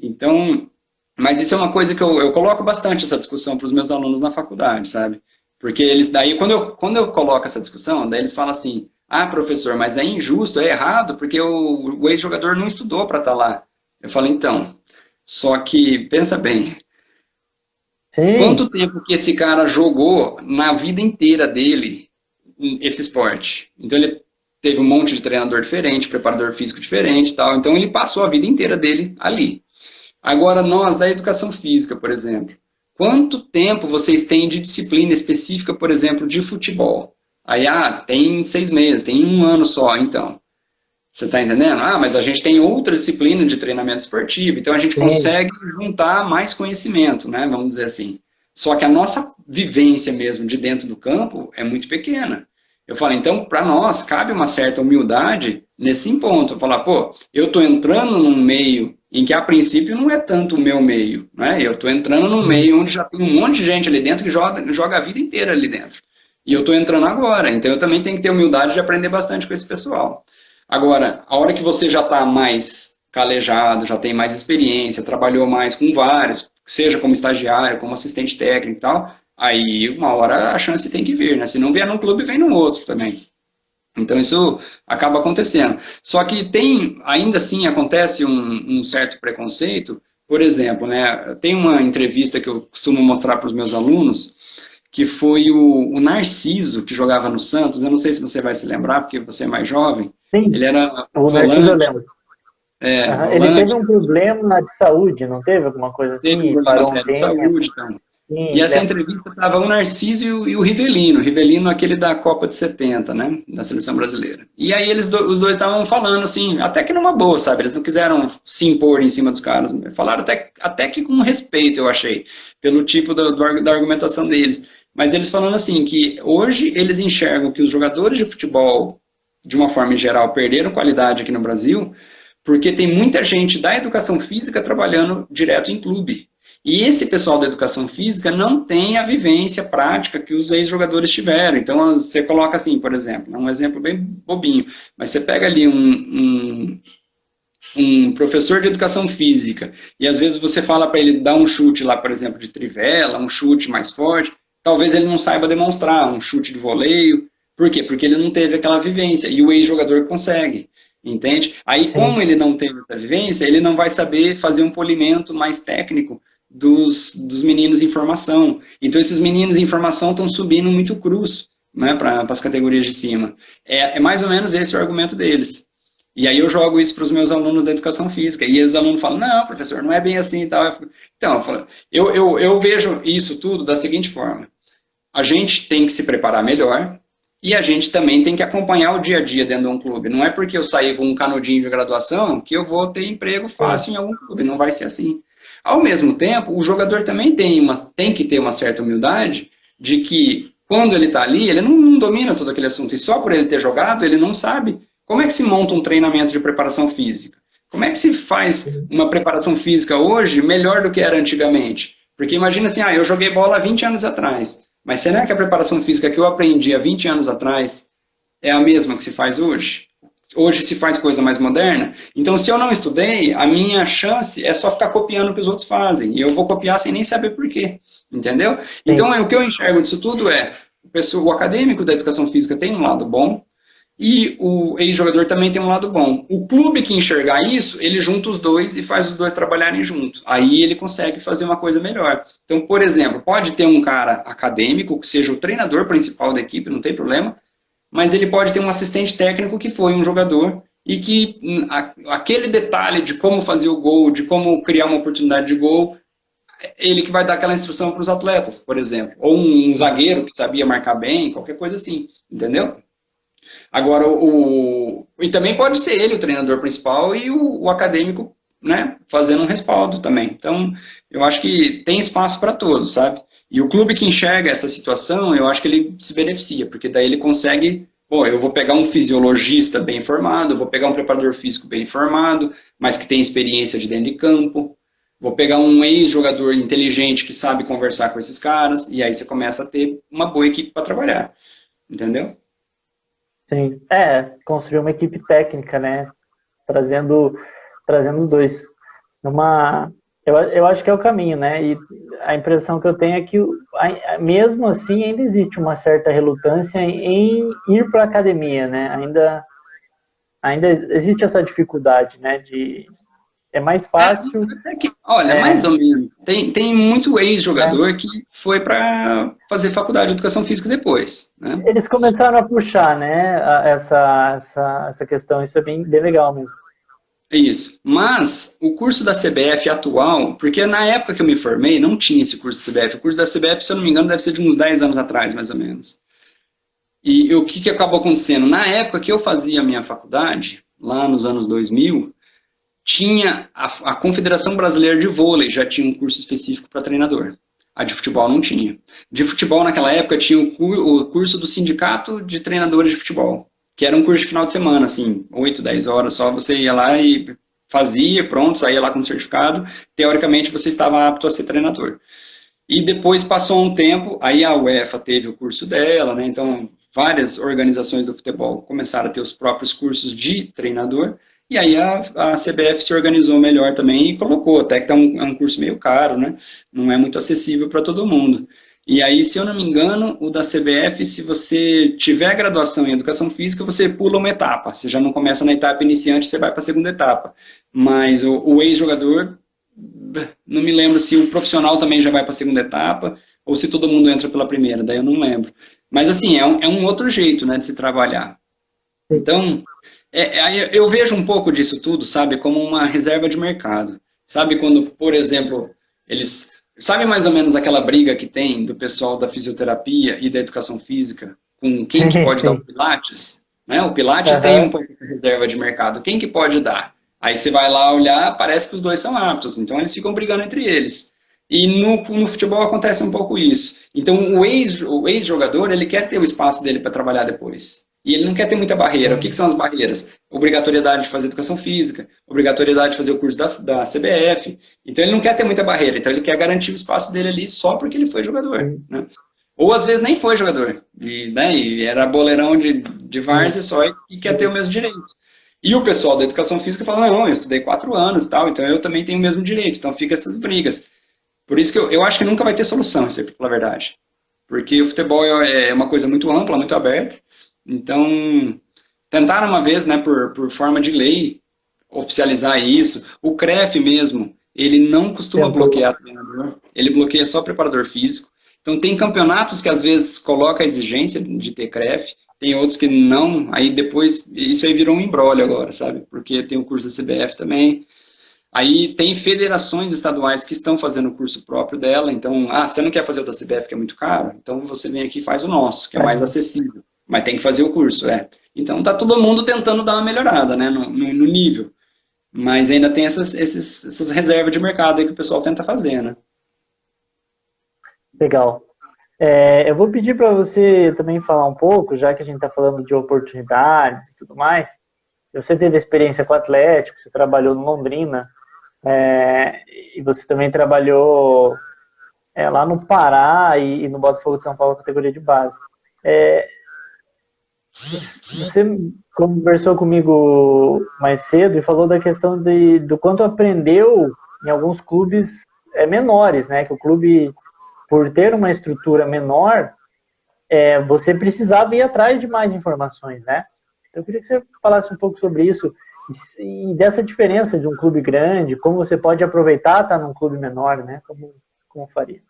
Então, mas isso é uma coisa que eu coloco bastante essa discussão para os meus alunos na faculdade, sabe? Porque eles daí, quando eu coloco essa discussão, daí eles falam assim, professor, mas é injusto, é errado, porque o ex-jogador não estudou para estar lá. Eu falo, então, só que, pensa bem,
Sim.
Quanto tempo que esse cara jogou na vida inteira dele esse esporte? Então ele teve um monte de treinador diferente, preparador físico diferente e tal. Então ele passou a vida inteira dele ali. Agora nós da educação física, por exemplo, quanto tempo vocês têm de disciplina específica, por exemplo, de futebol? Aí, tem 6 meses, tem 1 ano só, então. Você está entendendo? Mas a gente tem outra disciplina de treinamento esportivo, então a gente consegue juntar mais conhecimento, né? Vamos dizer assim. Só que a nossa vivência mesmo de dentro do campo é muito pequena. Eu falo, então, para nós, cabe uma certa humildade nesse ponto. Eu falar, eu estou entrando num meio em que, a princípio, não é tanto o meu meio, né? Eu estou entrando num meio onde já tem um monte de gente ali dentro que joga a vida inteira ali dentro. E eu estou entrando agora, então eu também tenho que ter humildade de aprender bastante com esse pessoal. Agora, a hora que você já está mais calejado, já tem mais experiência, trabalhou mais com vários, seja como estagiário, como assistente técnico e tal, aí uma hora a chance tem que vir, né? Se não vier num clube, vem num outro também. Então isso acaba acontecendo. Só que ainda assim acontece um certo preconceito. Por exemplo, né, tem uma entrevista que eu costumo mostrar para os meus alunos, que foi o Narciso, que jogava no Santos. Eu não sei se você vai se lembrar, porque você é mais jovem.
Sim,
ele era
o Narciso eu lembro.
volante.
Ele teve um problema de saúde, não teve alguma coisa assim?
Teve um problema sério de saúde, então. E
Sim,
essa entrevista estava o Narciso e o Rivelino. O Rivelino, aquele da Copa de 70, né? Da seleção brasileira. E aí os dois estavam falando, assim, até que numa boa, sabe? Eles não quiseram se impor em cima dos caras. Falaram até que com respeito, eu achei, pelo tipo da argumentação deles. Mas eles falando assim, que hoje eles enxergam que os jogadores de futebol, de uma forma geral, perderam qualidade aqui no Brasil, porque tem muita gente da educação física trabalhando direto em clube. E esse pessoal da educação física não tem a vivência prática que os ex-jogadores tiveram. Então, você coloca assim, por exemplo, é um exemplo bem bobinho, mas você pega ali um professor de educação física e às vezes você fala para ele dar um chute lá, por exemplo, de trivela, um chute mais forte, talvez ele não saiba demonstrar um chute de voleio. Por quê? Porque ele não teve aquela vivência e o ex-jogador consegue. Entende? Aí, como
sim,
ele não teve essa vivência, ele não vai saber fazer um polimento mais técnico dos meninos em formação. Então, esses meninos em formação estão subindo muito cruz, né, para as categorias de cima. É mais ou menos esse o argumento deles. E aí eu jogo isso para os meus alunos da educação física. E os alunos falam, não, professor, não é bem assim e tal. Então, eu vejo isso tudo da seguinte forma. A gente tem que se preparar melhor e a gente também tem que acompanhar o dia a dia dentro de um clube. Não é porque eu saí com um canudinho de graduação que eu vou ter emprego
sim,
fácil em algum clube. Não vai ser assim. Ao mesmo tempo, o jogador também tem que ter uma certa humildade de que, quando ele está ali, ele não domina todo aquele assunto. E só por ele ter jogado, ele não sabe como é que se monta um treinamento de preparação física. Como é que se faz
sim,
uma preparação física hoje melhor do que era antigamente? Porque imagina assim, eu joguei bola há 20 anos atrás, mas será que a preparação física que eu aprendi há 20 anos atrás é a mesma que se faz hoje? Hoje se faz coisa mais moderna. Então, se eu não estudei, a minha chance é só ficar copiando o que os outros fazem. E eu vou copiar sem nem saber por quê. Entendeu? Então,
sim,
o que eu enxergo disso tudo é o acadêmico da educação física tem um lado bom e o ex-jogador também tem um lado bom. O clube que enxergar isso, ele junta os dois e faz os dois trabalharem junto. Aí ele consegue fazer uma coisa melhor. Então, por exemplo, pode ter um cara acadêmico que seja o treinador principal da equipe, não tem problema, mas ele pode ter um assistente técnico que foi um jogador e que aquele detalhe de como fazer o gol, de como criar uma oportunidade de gol, ele que vai dar aquela instrução para os atletas, por exemplo. Ou um zagueiro que sabia marcar bem, qualquer coisa assim, entendeu? Agora, e também pode ser ele o treinador principal e o acadêmico, né, fazendo um respaldo também. Então, eu acho que tem espaço para todos, sabe? E o clube que enxerga essa situação, eu acho que ele se beneficia, porque daí ele consegue, pô, eu vou pegar um fisiologista bem formado, vou pegar um preparador físico bem formado, mas que tem experiência de dentro de campo, vou pegar um ex-jogador inteligente que sabe conversar com esses caras, e aí você começa a ter uma boa equipe para trabalhar, entendeu?
sim. Construir uma equipe técnica, né? Trazendo, trazendo os dois. Eu acho que é o caminho, né? E a impressão que eu tenho é que, mesmo assim, ainda existe uma certa relutância em ir para a academia, né? Ainda existe essa dificuldade, né? É mais fácil.
Até que, olha,
É,
mais ou menos. Tem muito
né?
ex-jogador que foi para fazer faculdade de educação física depois, né?
Eles começaram a puxar, né? Essa questão. Isso é bem legal mesmo.
É isso. Mas o curso da CBF atual, porque na época que eu me formei não tinha esse curso da CBF. O curso da CBF, se eu não me engano, deve ser de uns 10 anos atrás, mais ou menos. E o que acabou acontecendo? Na época que eu fazia a minha faculdade, lá nos anos 2000, tinha a Confederação Brasileira de Vôlei, já tinha um curso específico para treinador. A de futebol não tinha. De futebol, naquela época, tinha o curso do Sindicato de Treinadores de Futebol, que era um curso de final de semana, assim, 8, 10 horas, só você ia lá e fazia, pronto, saía lá com o certificado, teoricamente você estava apto a ser treinador. E depois passou um tempo, aí a UEFA teve o curso dela, né? Então várias organizações do futebol começaram a ter os próprios cursos de treinador, e aí a CBF se organizou melhor também e colocou, até que é um curso meio caro, né? Não é muito acessível para todo mundo. E aí, se eu não me engano, o da CBF, se você tiver graduação em educação física, você pula uma etapa. Você já não começa na etapa iniciante, você vai para a segunda etapa. Mas o ex-jogador, não me lembro se o profissional também já vai para a segunda etapa, ou se todo mundo entra pela primeira, daí eu não lembro. Mas assim, é um outro jeito, né, de se trabalhar. Então, eu vejo um pouco disso tudo, sabe, como uma reserva de mercado. Sabe quando, por exemplo, eles Sabe mais ou menos aquela briga que tem do pessoal da fisioterapia e da educação física com quem que
Sim,
pode dar o
sim.
Pilates? Né? O Pilates tem um
Aham.
pouco de reserva de mercado. Quem que pode dar? Aí você vai lá olhar, parece que os dois são aptos. Então eles ficam brigando entre eles. E no futebol acontece um pouco isso. Então o ex-jogador, ele quer ter o espaço dele para trabalhar depois. E ele não quer ter muita barreira. O que, que
Sim.
são as barreiras? Obrigatoriedade de fazer educação física, obrigatoriedade de fazer o curso da CBF. Então ele não quer ter muita barreira. Então ele quer garantir o espaço dele ali só porque ele foi jogador.
Sim.
Né? Ou às vezes nem foi jogador. E, né, e era boleirão de várzea
Isso.
só e quer ter o mesmo direito. E o pessoal da educação física fala, não, eu estudei 4 anos e tal, então eu também tenho o mesmo direito. Então fica essas brigas. Por isso que eu acho que nunca vai ter solução, isso é pela verdade. Porque o futebol é uma coisa muito ampla, muito aberta. Então, tentaram uma vez, né, por forma de lei, oficializar isso. O CREF mesmo, ele não costuma
Tentou.
bloquear treinador, ele bloqueia só preparador físico. Então, tem campeonatos que às vezes coloca a exigência de ter CREF, tem outros que não, aí depois, isso aí virou um imbróglio agora, sabe? Porque tem o curso da CBF também. Aí tem federações estaduais que estão fazendo o curso próprio dela, então, você não quer fazer o da CBF que é muito caro? Então você vem aqui e faz o nosso, que é mais
Aham.
acessível, mas tem que fazer o curso, é. Então tá todo mundo tentando dar uma melhorada, né, no nível, mas ainda tem essas reservas de mercado aí que o pessoal tenta fazer, né.
Legal. Eu vou pedir para você também falar um pouco, já que a gente está falando de oportunidades e tudo mais. Você teve experiência com o Atlético, você trabalhou no Londrina, é, e você também trabalhou lá no Pará e no Botafogo de São Paulo, categoria de base. É, Você conversou comigo mais cedo e falou da questão do quanto aprendeu em alguns clubes menores, né? Que o clube, por ter uma estrutura menor, você precisava ir atrás de mais informações, né? Então, eu queria que você falasse um pouco sobre isso e dessa diferença de um clube grande, como você pode aproveitar estar num clube menor, né? Como faria?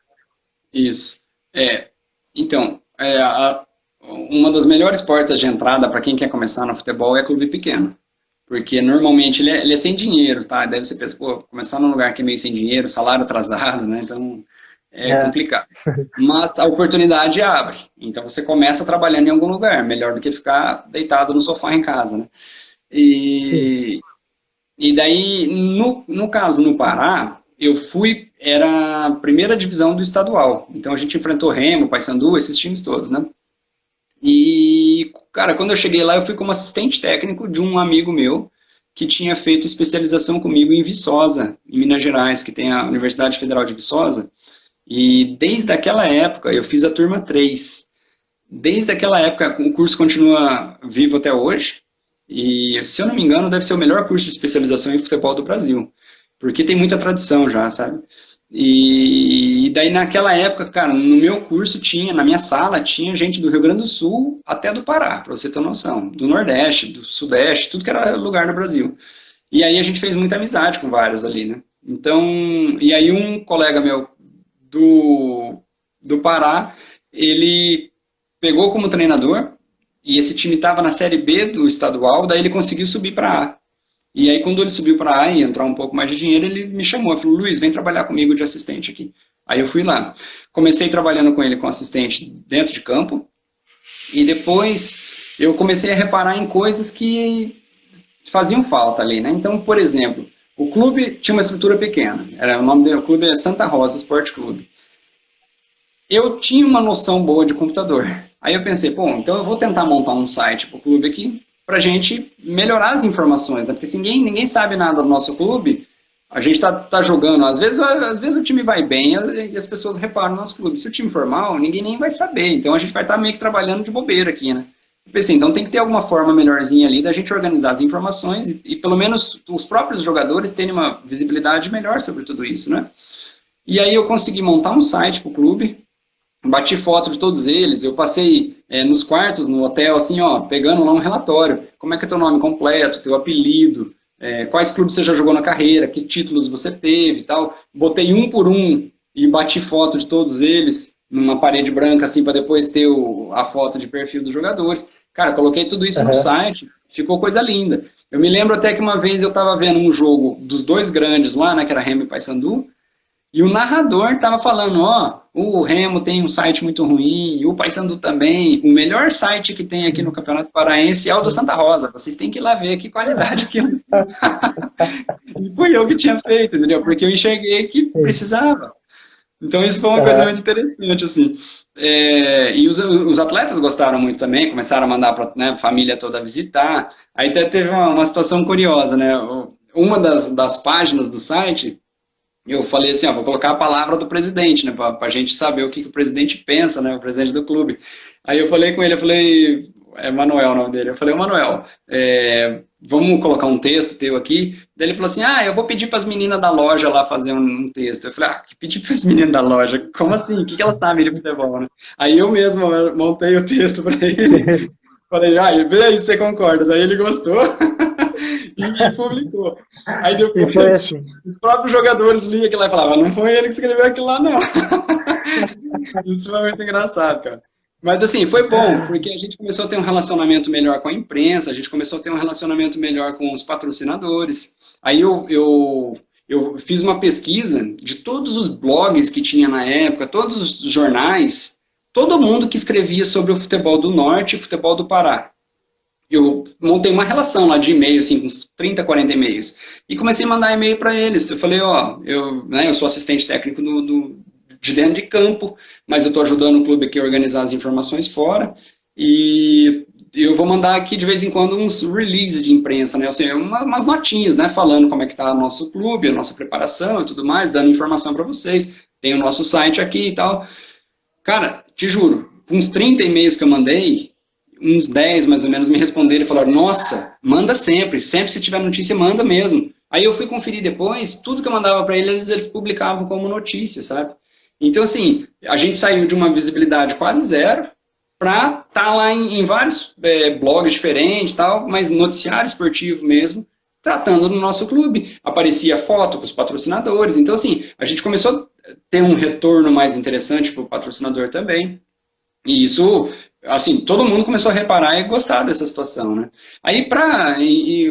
Isso. É, então, uma das melhores portas de entrada para quem quer começar no futebol é clube pequeno. Porque normalmente ele é sem dinheiro, tá? Deve ser pensa, pô, começar num lugar que é meio sem dinheiro, salário atrasado, né? Então é
É,
complicado. Mas a oportunidade abre. Então você começa trabalhando em algum lugar, melhor do que ficar deitado no sofá em casa, né?
sim.
E, e daí, no caso, no Pará, era a primeira divisão do estadual. Então a gente enfrentou Remo, Paysandu, esses times todos, né? E, cara, quando eu cheguei lá, eu fui como assistente técnico de um amigo meu que tinha feito especialização comigo em Viçosa, em Minas Gerais, que tem a Universidade Federal de Viçosa. E desde aquela época, eu fiz a turma 3. Desde aquela época, o curso continua vivo até hoje. E, se eu não me engano, deve ser o melhor curso de especialização em futebol do Brasil. Porque tem muita tradição já, sabe? E daí naquela época, cara, no meu curso tinha, na minha sala, tinha gente do Rio Grande do Sul até do Pará, pra você ter noção. Do Nordeste, do Sudeste, tudo que era lugar no Brasil. E aí a gente fez muita amizade com vários ali, né? Então, e aí um colega meu do Pará, ele pegou como treinador, e esse time estava na Série B do estadual, daí ele conseguiu subir para A. E aí, quando ele subiu para A e entrar um pouco mais de dinheiro, ele me chamou. Ele falou, Luiz, vem trabalhar comigo de assistente aqui. Aí eu fui lá. Comecei trabalhando com ele como assistente dentro de campo. E depois eu comecei a reparar em coisas que faziam falta ali, né? Então, por exemplo, o clube tinha uma estrutura pequena. O nome do clube é Santa Rosa Esporte Clube. Eu tinha uma noção boa de computador. Aí eu pensei, pô, então eu vou tentar montar um site para o clube aqui para a gente melhorar as informações, né? Porque se ninguém sabe nada do nosso clube, a gente tá jogando. Às vezes o time vai bem e as pessoas reparam no nosso clube. Se o time for mal, ninguém nem vai saber. Então a gente vai estar meio que trabalhando de bobeira aqui, né? Eu pensei, então tem que ter alguma forma melhorzinha ali da gente organizar as informações e pelo menos os próprios jogadores terem uma visibilidade melhor sobre tudo isso, né? E aí eu consegui montar um site para o clube, bati foto de todos eles, eu passei nos quartos, no hotel, assim, ó, pegando lá um relatório. Como é que é teu nome completo, teu apelido, quais clubes você já jogou na carreira, que títulos você teve e tal. Botei um por um e bati foto de todos eles numa parede branca, assim, para depois ter a foto de perfil dos jogadores. Cara, coloquei tudo isso no
Aham.
site, ficou coisa linda. Eu me lembro até que uma vez eu estava vendo um jogo dos dois grandes lá, né, que era Remo e Paysandu, E o narrador estava falando, ó, o Remo tem um site muito ruim, o Paysandu também, o melhor site que tem aqui no Campeonato Paraense é o do Santa Rosa, vocês têm que ir lá ver que qualidade que e foi eu que tinha feito, entendeu? Porque eu enxerguei que precisava. Então isso foi uma coisa muito interessante, assim. E os atletas gostaram muito também, começaram a mandar para, né, a família toda visitar. Aí até teve uma situação curiosa, né? Uma das páginas do site, eu falei assim, ó, vou colocar a palavra do presidente, né, para a gente saber o que o presidente pensa, né, o presidente do clube. Aí eu falei com ele, eu falei, é Manuel o nome dele, eu falei, ô Manuel, vamos colocar um texto teu aqui? Daí ele falou assim, eu vou pedir para as meninas da loja lá fazer um texto. Eu falei, que pedir para as meninas da loja? Como assim? O que elas sabem de futebol, né? Aí eu mesmo montei o texto para ele, falei, vê aí se você concorda. Daí ele gostou e publicou. Aí depois
foi assim.
os próprios jogadores liam aquilo lá e falavam, não foi ele que escreveu aquilo lá, não. Isso foi muito engraçado, cara. Mas assim, foi bom, porque a gente começou a ter um relacionamento melhor com a imprensa, a gente começou a ter um relacionamento melhor com os patrocinadores. Aí eu fiz uma pesquisa de todos os blogs que tinha na época, todos os jornais, todo mundo que escrevia sobre o futebol do Norte e futebol do Pará. Eu montei uma relação lá de e-mail, assim, com uns 30, 40 e-mails. E comecei a mandar e-mail para eles. Eu falei, eu sou assistente técnico de dentro de campo, mas eu estou ajudando o clube aqui a organizar as informações fora. E eu vou mandar aqui de vez em quando uns releases de imprensa, né? Assim, umas notinhas, né? Falando como é que está o nosso clube, a nossa preparação e tudo mais, dando informação para vocês. Tem o nosso site aqui e tal. Cara, te juro, uns 30 e-mails que eu mandei, uns 10 mais ou menos me responderam e falaram, nossa, manda sempre se tiver notícia, manda mesmo. Aí eu fui conferir depois, tudo que eu mandava para eles publicavam como notícia, sabe? Então, assim, a gente saiu de uma visibilidade quase zero para estar lá em vários blogs diferentes, tal, mas noticiário esportivo mesmo, tratando do nosso clube. Aparecia foto com os patrocinadores. Então, assim, a gente começou a ter um retorno mais interessante para o patrocinador também. E isso, assim, todo mundo começou a reparar e gostar dessa situação, né? Aí, para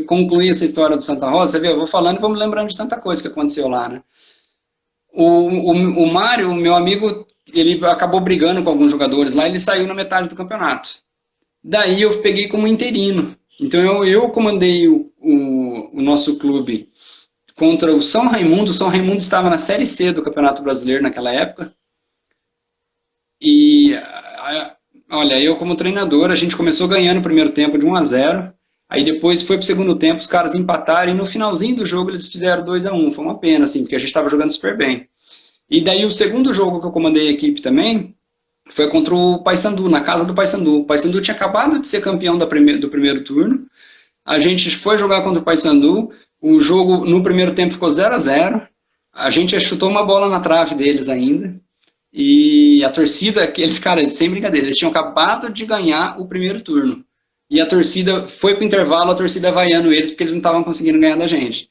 concluir essa história do Santa Rosa, você vê, eu vou falando e vou me lembrando de tanta coisa que aconteceu lá, né? O Mário, meu amigo, ele acabou brigando com alguns jogadores lá, ele saiu na metade do campeonato. Daí eu peguei como interino. Então eu comandei o nosso clube contra o São Raimundo. O São Raimundo estava na Série C do Campeonato Brasileiro naquela época. E olha, eu como treinador, a gente começou ganhando o primeiro tempo de 1-0. Aí depois foi pro segundo tempo, os caras empataram e no finalzinho do jogo eles fizeram 2-1. Foi uma pena, assim, porque a gente estava jogando super bem. E daí o segundo jogo que eu comandei a equipe também foi contra o Paysandu, na casa do Paysandu. O Paysandu tinha acabado de ser campeão do primeiro turno. A gente foi jogar contra o Paysandu. O jogo no primeiro tempo ficou 0-0. A gente chutou uma bola na trave deles ainda. E a torcida, aqueles caras, sem brincadeira, eles tinham acabado de ganhar o primeiro turno. E a torcida foi pro intervalo, a torcida vaiando eles, porque eles não estavam conseguindo ganhar da gente.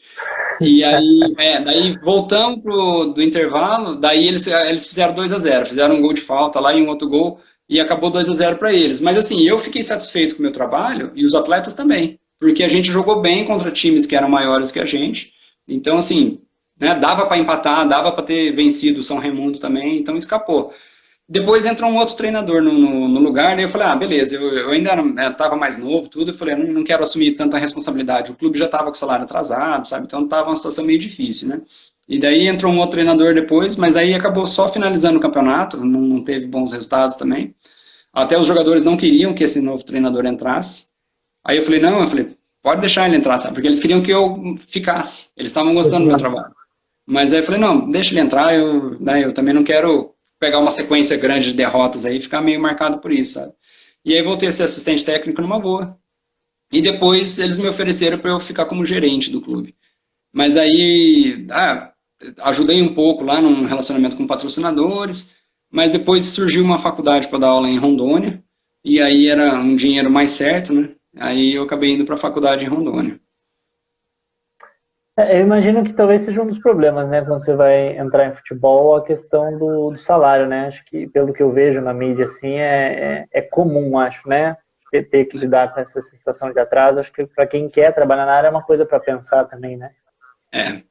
E aí, daí voltamos do intervalo, daí eles fizeram 2-0, fizeram um gol de falta lá e um outro gol, e acabou 2-0 para eles. Mas assim, eu fiquei satisfeito com o meu trabalho, e os atletas também, porque a gente jogou bem contra times que eram maiores que a gente, então assim, né, dava para empatar, dava para ter vencido o São Raimundo também, então escapou. Depois entrou um outro treinador no lugar, daí eu falei, beleza, eu ainda estava mais novo, tudo, eu falei, não quero assumir tanta responsabilidade, o clube já estava com o salário atrasado, sabe, então estava uma situação meio difícil, né. E daí entrou um outro treinador depois, mas aí acabou só finalizando o campeonato, não teve bons resultados também. Até os jogadores não queriam que esse novo treinador entrasse. Aí eu falei, pode deixar ele entrar, sabe, porque eles queriam que eu ficasse, eles estavam gostando do meu trabalho. Mas aí eu falei, não, deixa ele entrar, eu também não quero pegar uma sequência grande de derrotas aí e ficar meio marcado por isso, sabe? E aí voltei a ser assistente técnico numa boa. E depois eles me ofereceram para eu ficar como gerente do clube. Mas aí, ajudei um pouco lá num relacionamento com patrocinadores, mas depois surgiu uma faculdade para dar aula em Rondônia, e aí era um dinheiro mais certo, né? Aí eu acabei indo para a faculdade em Rondônia.
Eu imagino que talvez seja um dos problemas, né, quando você vai entrar em futebol, a questão do salário, né? Acho que, pelo que eu vejo na mídia, assim, é comum, acho, né? Ter que lidar com essa situação de atraso. Acho que para quem quer trabalhar na área é uma coisa para pensar também, né?
É.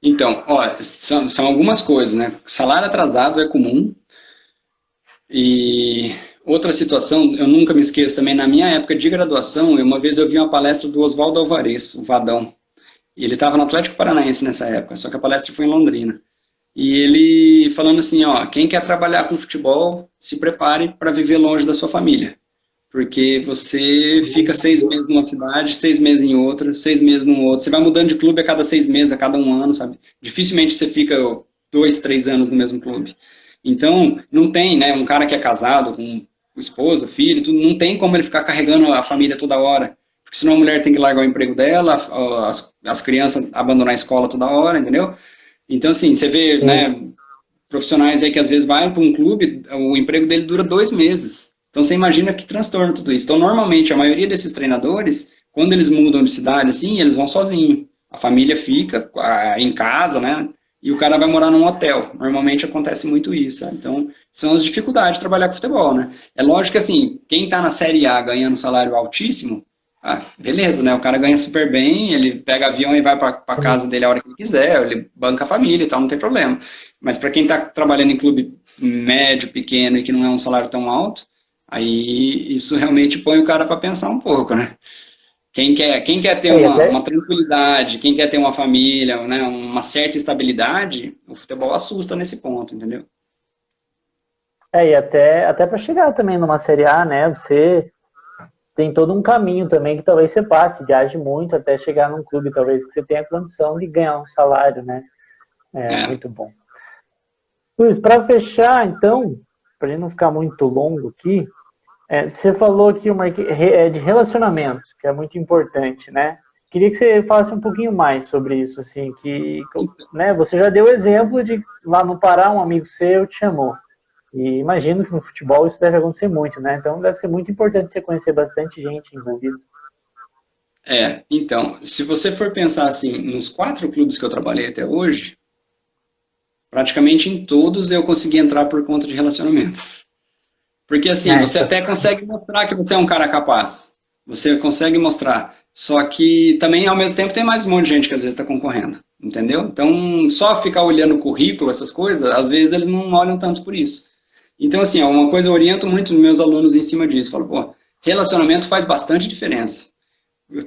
Então, ó, são algumas coisas, né? Salário atrasado é comum. E outra situação, eu nunca me esqueço também, na minha época de graduação, uma vez eu vi uma palestra do Oswaldo Alvarez, o Vadão. E ele estava no Atlético Paranaense nessa época, só que a palestra foi em Londrina. E ele falando assim, ó, quem quer trabalhar com futebol, se prepare para viver longe da sua família. Porque você fica 6 meses numa cidade, 6 meses em outra, 6 meses num outro. Você vai mudando de clube a cada 6 meses, a cada um ano, sabe? Dificilmente você fica 2, 3 anos no mesmo clube. Então, não tem, né? Um cara que é casado com esposa, filho, tudo, não tem como ele ficar carregando a família toda hora. Porque senão a mulher tem que largar o emprego dela, as crianças abandonar a escola toda hora, entendeu? Então, assim, você vê,
Sim.
né, profissionais aí que às vezes vai para um clube, o emprego dele dura 2 meses. Então, você imagina que transtorno tudo isso. Então, normalmente, a maioria desses treinadores, quando eles mudam de cidade, assim, eles vão sozinhos. A família fica em casa, né? E o cara vai morar num hotel. Normalmente acontece muito isso, sabe? Então, são as dificuldades de trabalhar com futebol, né? É lógico que, assim, quem está na Série A ganhando um salário altíssimo, beleza, né? O cara ganha super bem, ele pega avião e vai para casa dele a hora que ele quiser, ele banca a família e tal, não tem problema. Mas para quem está trabalhando em clube médio, pequeno e que não é um salário tão alto, aí isso realmente põe o cara para pensar um pouco, né? Quem quer ter
É, e
uma
até,
tranquilidade, quem quer ter uma família, né, uma certa estabilidade, o futebol assusta nesse ponto, entendeu?
até para chegar também numa Série A, né? Você tem todo um caminho também que talvez você passe, viaje muito até chegar num clube, talvez que você tenha condição de ganhar um salário, né? É
É.
muito bom. Luiz, para fechar, então, para a gente não ficar muito longo aqui, você falou aqui de relacionamentos, que é muito importante, né? Queria que você falasse um pouquinho mais sobre isso, assim, né, você já deu exemplo de lá no Pará um amigo seu te chamou. E imagino que no futebol isso deve acontecer muito, né? Então deve ser muito importante você conhecer bastante gente envolvida.
Então, se você for pensar assim, nos 4 clubes que eu trabalhei até hoje, praticamente em todos eu consegui entrar por conta de relacionamento. Porque assim,
É,
você
isso,
até consegue mostrar que você é um cara capaz. Você consegue mostrar. Só que também, ao mesmo tempo, tem mais um monte de gente que às vezes está concorrendo. Entendeu? Então, só ficar olhando o currículo, essas coisas, às vezes eles não olham tanto por isso. Então, assim, ó, uma coisa eu oriento muito os meus alunos em cima disso. Falo, pô, relacionamento faz bastante diferença.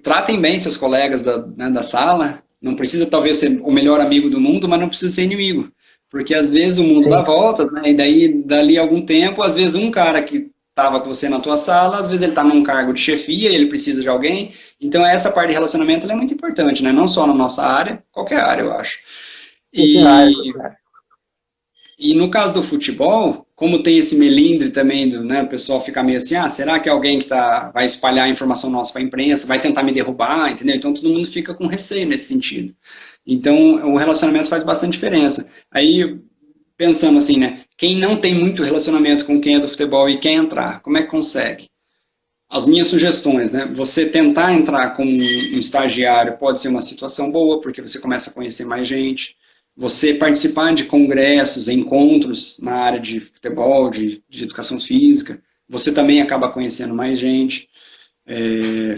Tratem bem seus colegas né, da sala. Não precisa talvez ser o melhor amigo do mundo, mas não precisa ser inimigo. Porque às vezes o mundo dá
sim.
voltas, né? E daí, dali algum tempo, às vezes um cara que estava com você na tua sala, às vezes ele está num cargo de chefia e ele precisa de alguém. Então essa parte de relacionamento é muito importante, né? Não só na nossa área, qualquer área, eu acho.
Qualquer área,
E
qualquer área.
e no caso do futebol, como tem esse melindre também, né, o pessoal fica meio assim, será que é alguém que vai espalhar a informação nossa para a imprensa, vai tentar me derrubar, entendeu? Então todo mundo fica com receio nesse sentido. Então o relacionamento faz bastante diferença. Aí, pensando assim, né, quem não tem muito relacionamento com quem é do futebol e quer entrar, como é que consegue? As minhas sugestões, né? Você tentar entrar como um estagiário pode ser uma situação boa, porque você começa a conhecer mais gente. Você participar de congressos, encontros na área de futebol, de educação física, você também acaba conhecendo mais gente,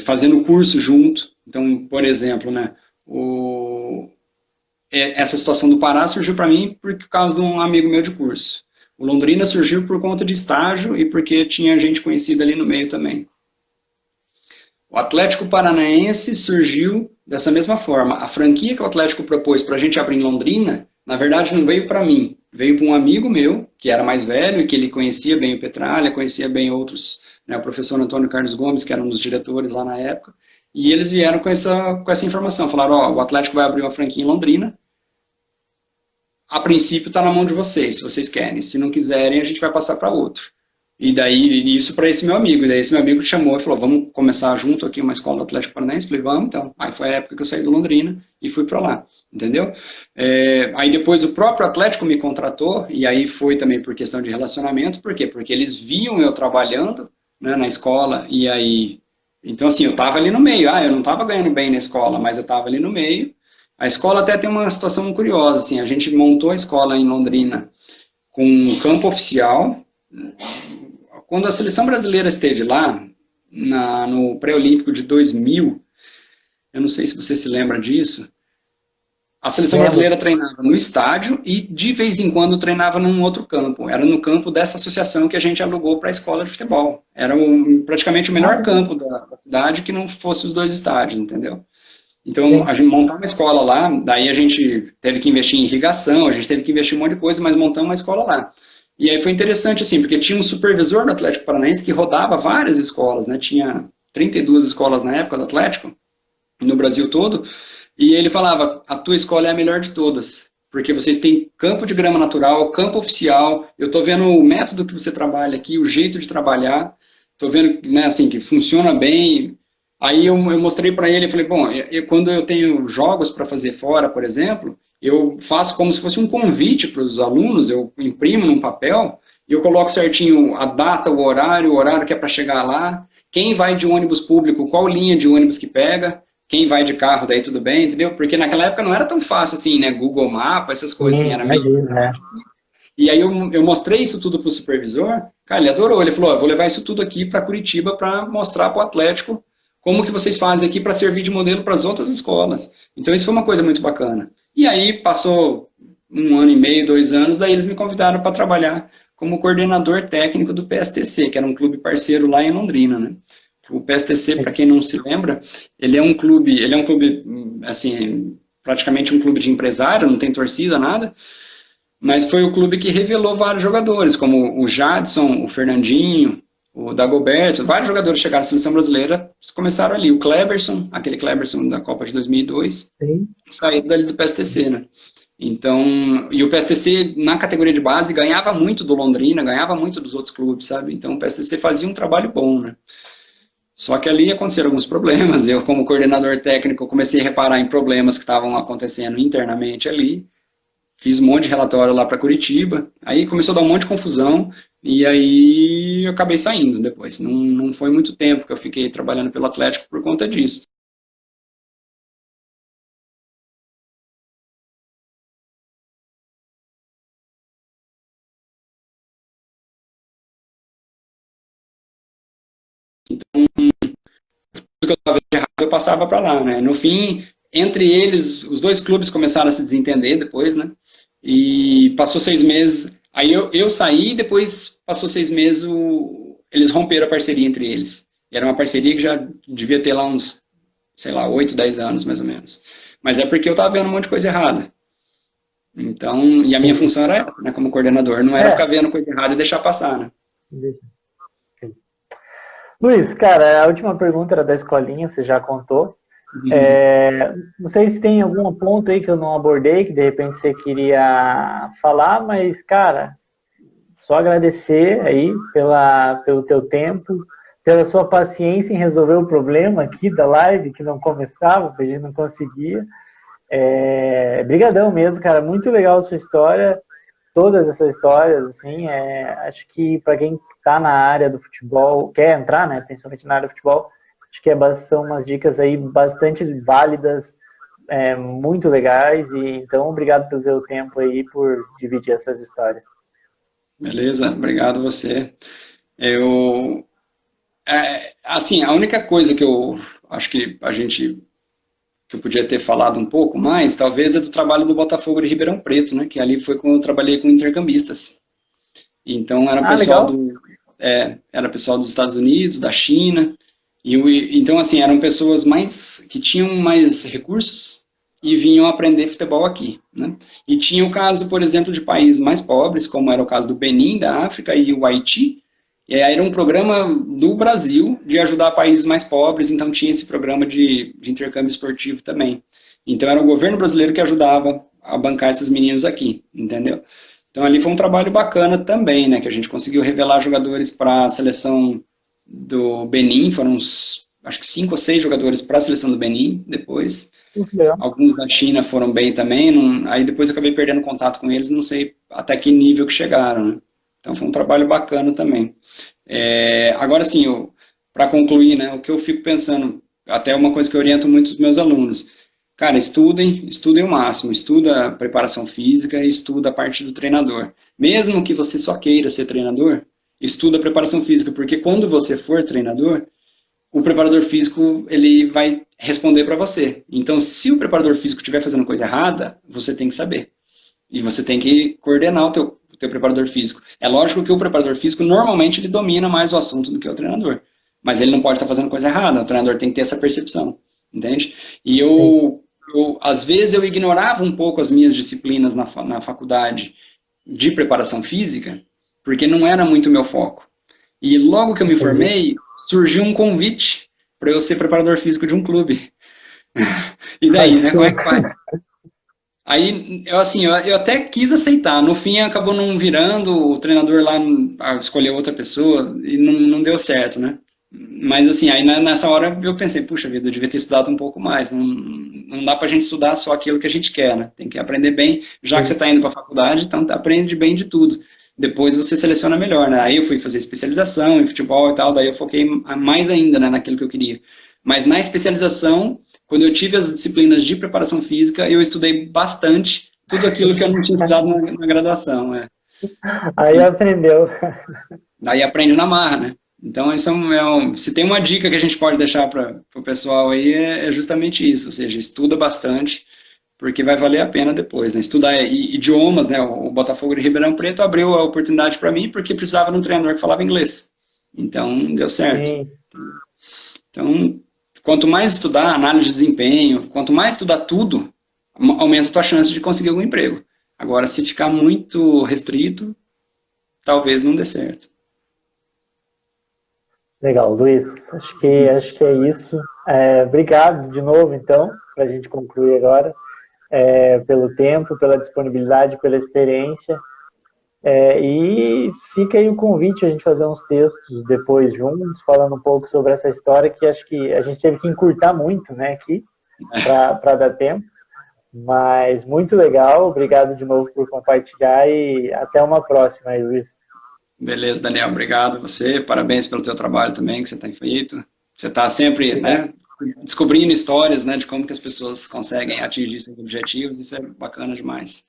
fazendo curso junto. Então, por exemplo, né, essa situação do Pará surgiu para mim por causa de um amigo meu de curso. O Londrina surgiu por conta de estágio e porque tinha gente conhecida ali no meio também. O Atlético Paranaense surgiu dessa mesma forma. A franquia que o Atlético propôs para a gente abrir em Londrina, na verdade não veio para mim, veio para um amigo meu, que era mais velho e que ele conhecia bem o Petralha, conhecia bem outros, né, o professor Antônio Carlos Gomes, que era um dos diretores lá na época, e eles vieram com essa informação, falaram, ó, o Atlético vai abrir uma franquia em Londrina, a princípio está na mão de vocês, se vocês querem, se não quiserem a gente vai passar para outro. E daí, isso para esse meu amigo. E daí esse meu amigo chamou e falou, vamos começar junto aqui uma escola do Atlético Paranaense? Falei, vamos então. Aí foi a época que eu saí do Londrina e fui para lá, entendeu? Aí depois o próprio Atlético me contratou, e aí foi também por questão de relacionamento. Por quê? Porque eles viam eu trabalhando, né, na escola, e aí... Então assim, eu estava ali no meio. Eu não estava ganhando bem na escola, mas eu estava ali no meio. A escola até tem uma situação curiosa, assim, a gente montou a escola em Londrina com um campo oficial. Quando a seleção brasileira esteve lá, no pré-olímpico de 2000, eu não sei se você se lembra disso, A seleção brasileira treinava no estádio e de vez em quando treinava num outro campo. Era no campo dessa associação que a gente alugou para a escola de futebol. Era praticamente o melhor campo da cidade que não fosse os dois estádios, entendeu? Então, a gente montou uma escola lá, daí a gente teve que investir em irrigação, a gente teve que investir em um monte de coisa, mas montamos uma escola lá. E aí foi interessante, assim, porque tinha um supervisor do Atlético Paranaense que rodava várias escolas, né? Tinha 32 escolas na época do Atlético, no Brasil todo, e ele falava, a tua escola é a melhor de todas, porque vocês têm campo de grama natural, campo oficial, eu estou vendo o método que você trabalha aqui, o jeito de trabalhar, estou vendo, né, assim, que funciona bem. Aí eu mostrei para ele, falei, bom, quando eu tenho jogos para fazer fora, por exemplo, eu faço como se fosse um convite para os alunos, eu imprimo num papel, e eu coloco certinho a data, o horário que é para chegar lá, quem vai de ônibus público, qual linha de ônibus que pega, quem vai de carro, daí tudo bem, entendeu? Porque naquela época não era tão fácil assim, né? Google Maps, essas coisas assim, era meio...
né?
E aí eu mostrei isso tudo pro supervisor, cara, ele adorou, ele falou, vou levar isso tudo aqui para Curitiba para mostrar pro Atlético como que vocês fazem aqui para servir de modelo para as outras escolas. Então isso foi uma coisa muito bacana. E aí passou 1 ano e meio, 2 anos, daí eles me convidaram para trabalhar como coordenador técnico do PSTC, que era um clube parceiro lá em Londrina, né? O PSTC, para quem não se lembra, ele é um clube, assim, praticamente um clube de empresário, não tem torcida, nada, mas foi o clube que revelou vários jogadores, como o Jadson, o Fernandinho, o Dagoberto, vários jogadores chegaram à seleção brasileira, começaram ali, o Kleberson, aquele Kleberson da Copa de 2002, saiu dali do PSTC, né? Então, e o PSTC na categoria de base ganhava muito do Londrina, ganhava muito dos outros clubes, sabe? Então o PSTC fazia um trabalho bom, né? Só que ali aconteceram alguns problemas. Eu, como coordenador técnico, comecei a reparar em problemas que estavam acontecendo internamente ali. Fiz um monte de relatório lá para Curitiba. Aí começou a dar um monte de confusão. E aí eu acabei saindo depois. Não foi muito tempo que eu fiquei trabalhando pelo Atlético por conta disso. Então, tudo que eu estava de errado eu passava para lá, né? No fim, entre eles, os dois clubes começaram a se desentender depois, né? E passou 6 meses, aí eu saí, depois passou 6 meses, eles romperam a parceria entre eles. E era uma parceria que já devia ter lá uns, sei lá, 8, 10 anos, mais ou menos. Mas é porque eu estava vendo um monte de coisa errada. Então, e a minha função era, né, como coordenador, não era ficar vendo coisa errada e deixar passar, né?
Luiz, cara, a última pergunta era da escolinha, você já contou. Não sei se tem algum ponto aí que eu não abordei, que de repente você queria falar, mas, cara, só agradecer aí pelo teu tempo, pela sua paciência em resolver o problema aqui da live, que não começava, a gente não conseguia. Brigadão mesmo, cara, muito legal a sua história, todas essas histórias, assim, acho que para quem está na área do futebol, quer entrar, né, principalmente na área do futebol, acho que são umas dicas aí bastante válidas, muito legais, e então obrigado pelo seu tempo aí, por dividir essas histórias.
Beleza, obrigado você. Assim, a única coisa que eu acho que que eu podia ter falado um pouco mais, talvez é do trabalho do Botafogo de Ribeirão Preto, né, que ali foi quando eu trabalhei com intercambistas. Então era pessoal era pessoal dos Estados Unidos, da China, então assim, eram pessoas que tinham mais recursos e vinham aprender futebol aqui, né? E tinha o caso, por exemplo, de países mais pobres, como era o caso do Benin, da África, e o Haiti, e aí era um programa do Brasil de ajudar países mais pobres, então tinha esse programa de intercâmbio esportivo também. Então era o governo brasileiro que ajudava a bancar esses meninos aqui, entendeu? Então ali foi um trabalho bacana também, né, que a gente conseguiu revelar jogadores para a seleção do Benin, foram acho que 5 ou 6 jogadores para a seleção do Benin depois. Alguns da China foram bem também, aí depois eu acabei perdendo contato com eles, não sei até que nível que chegaram, né? Então foi um trabalho bacana também. Agora sim, para concluir, né, o que eu fico pensando, até uma coisa que eu oriento muito os meus alunos, cara, estudem o máximo, estuda a preparação física e estuda a parte do treinador. Mesmo que você só queira ser treinador, estuda a preparação física, porque quando você for treinador, o preparador físico ele vai responder para você. Então, se o preparador físico estiver fazendo coisa errada, você tem que saber. E você tem que coordenar o teu preparador físico. É lógico que o preparador físico, normalmente, ele domina mais o assunto do que o treinador. Mas ele não pode estar fazendo coisa errada. O treinador tem que ter essa percepção. Entende? E às vezes, eu ignorava um pouco as minhas disciplinas na faculdade de preparação física, porque não era muito o meu foco. E logo que eu me formei, surgiu um convite para eu ser preparador físico de um clube. E daí, né? Como é que faz? Aí, eu até quis aceitar. No fim, acabou não virando. O treinador lá escolheu outra pessoa e não deu certo, né? Mas, assim, aí nessa hora eu pensei, puxa vida, eu devia ter estudado um pouco mais. Não dá pra gente estudar só aquilo que a gente quer, né? Tem que aprender bem. Já que você está indo para a faculdade, então aprende bem de tudo. Depois você seleciona melhor, né? Aí eu fui fazer especialização em futebol e tal, daí eu foquei mais ainda, né, naquilo que eu queria. Mas na especialização, quando eu tive as disciplinas de preparação física, eu estudei bastante tudo aquilo que eu não tinha estudado na graduação. Né?
Aí aprendeu.
Aí aprende na marra, né? Então, isso se tem uma dica que a gente pode deixar para o pessoal aí, é justamente isso. Ou seja, estuda bastante, porque vai valer a pena depois, né? Estudar idiomas, né? O Botafogo de Ribeirão Preto abriu a oportunidade para mim porque precisava de um treinador que falava inglês. Então, deu certo.
Sim.
Então, quanto mais estudar análise de desempenho, quanto mais estudar tudo, aumenta a tua chance de conseguir algum emprego. Agora, se ficar muito restrito, talvez não dê certo.
Legal, Luiz. Acho que é isso. Obrigado de novo, então, para a gente concluir agora. Pelo tempo, pela disponibilidade, pela experiência. E fica aí o convite a gente fazer uns textos depois juntos, falando um pouco sobre essa história, que acho que a gente teve que encurtar muito, né, aqui, para dar tempo. Mas muito legal, obrigado de novo por compartilhar e até uma próxima aí, Luiz.
Beleza, Daniel, obrigado a você, parabéns pelo teu trabalho também que você tem feito. Você está sempre, né, descobrindo histórias, né, de como que as pessoas conseguem atingir seus objetivos, isso é bacana demais.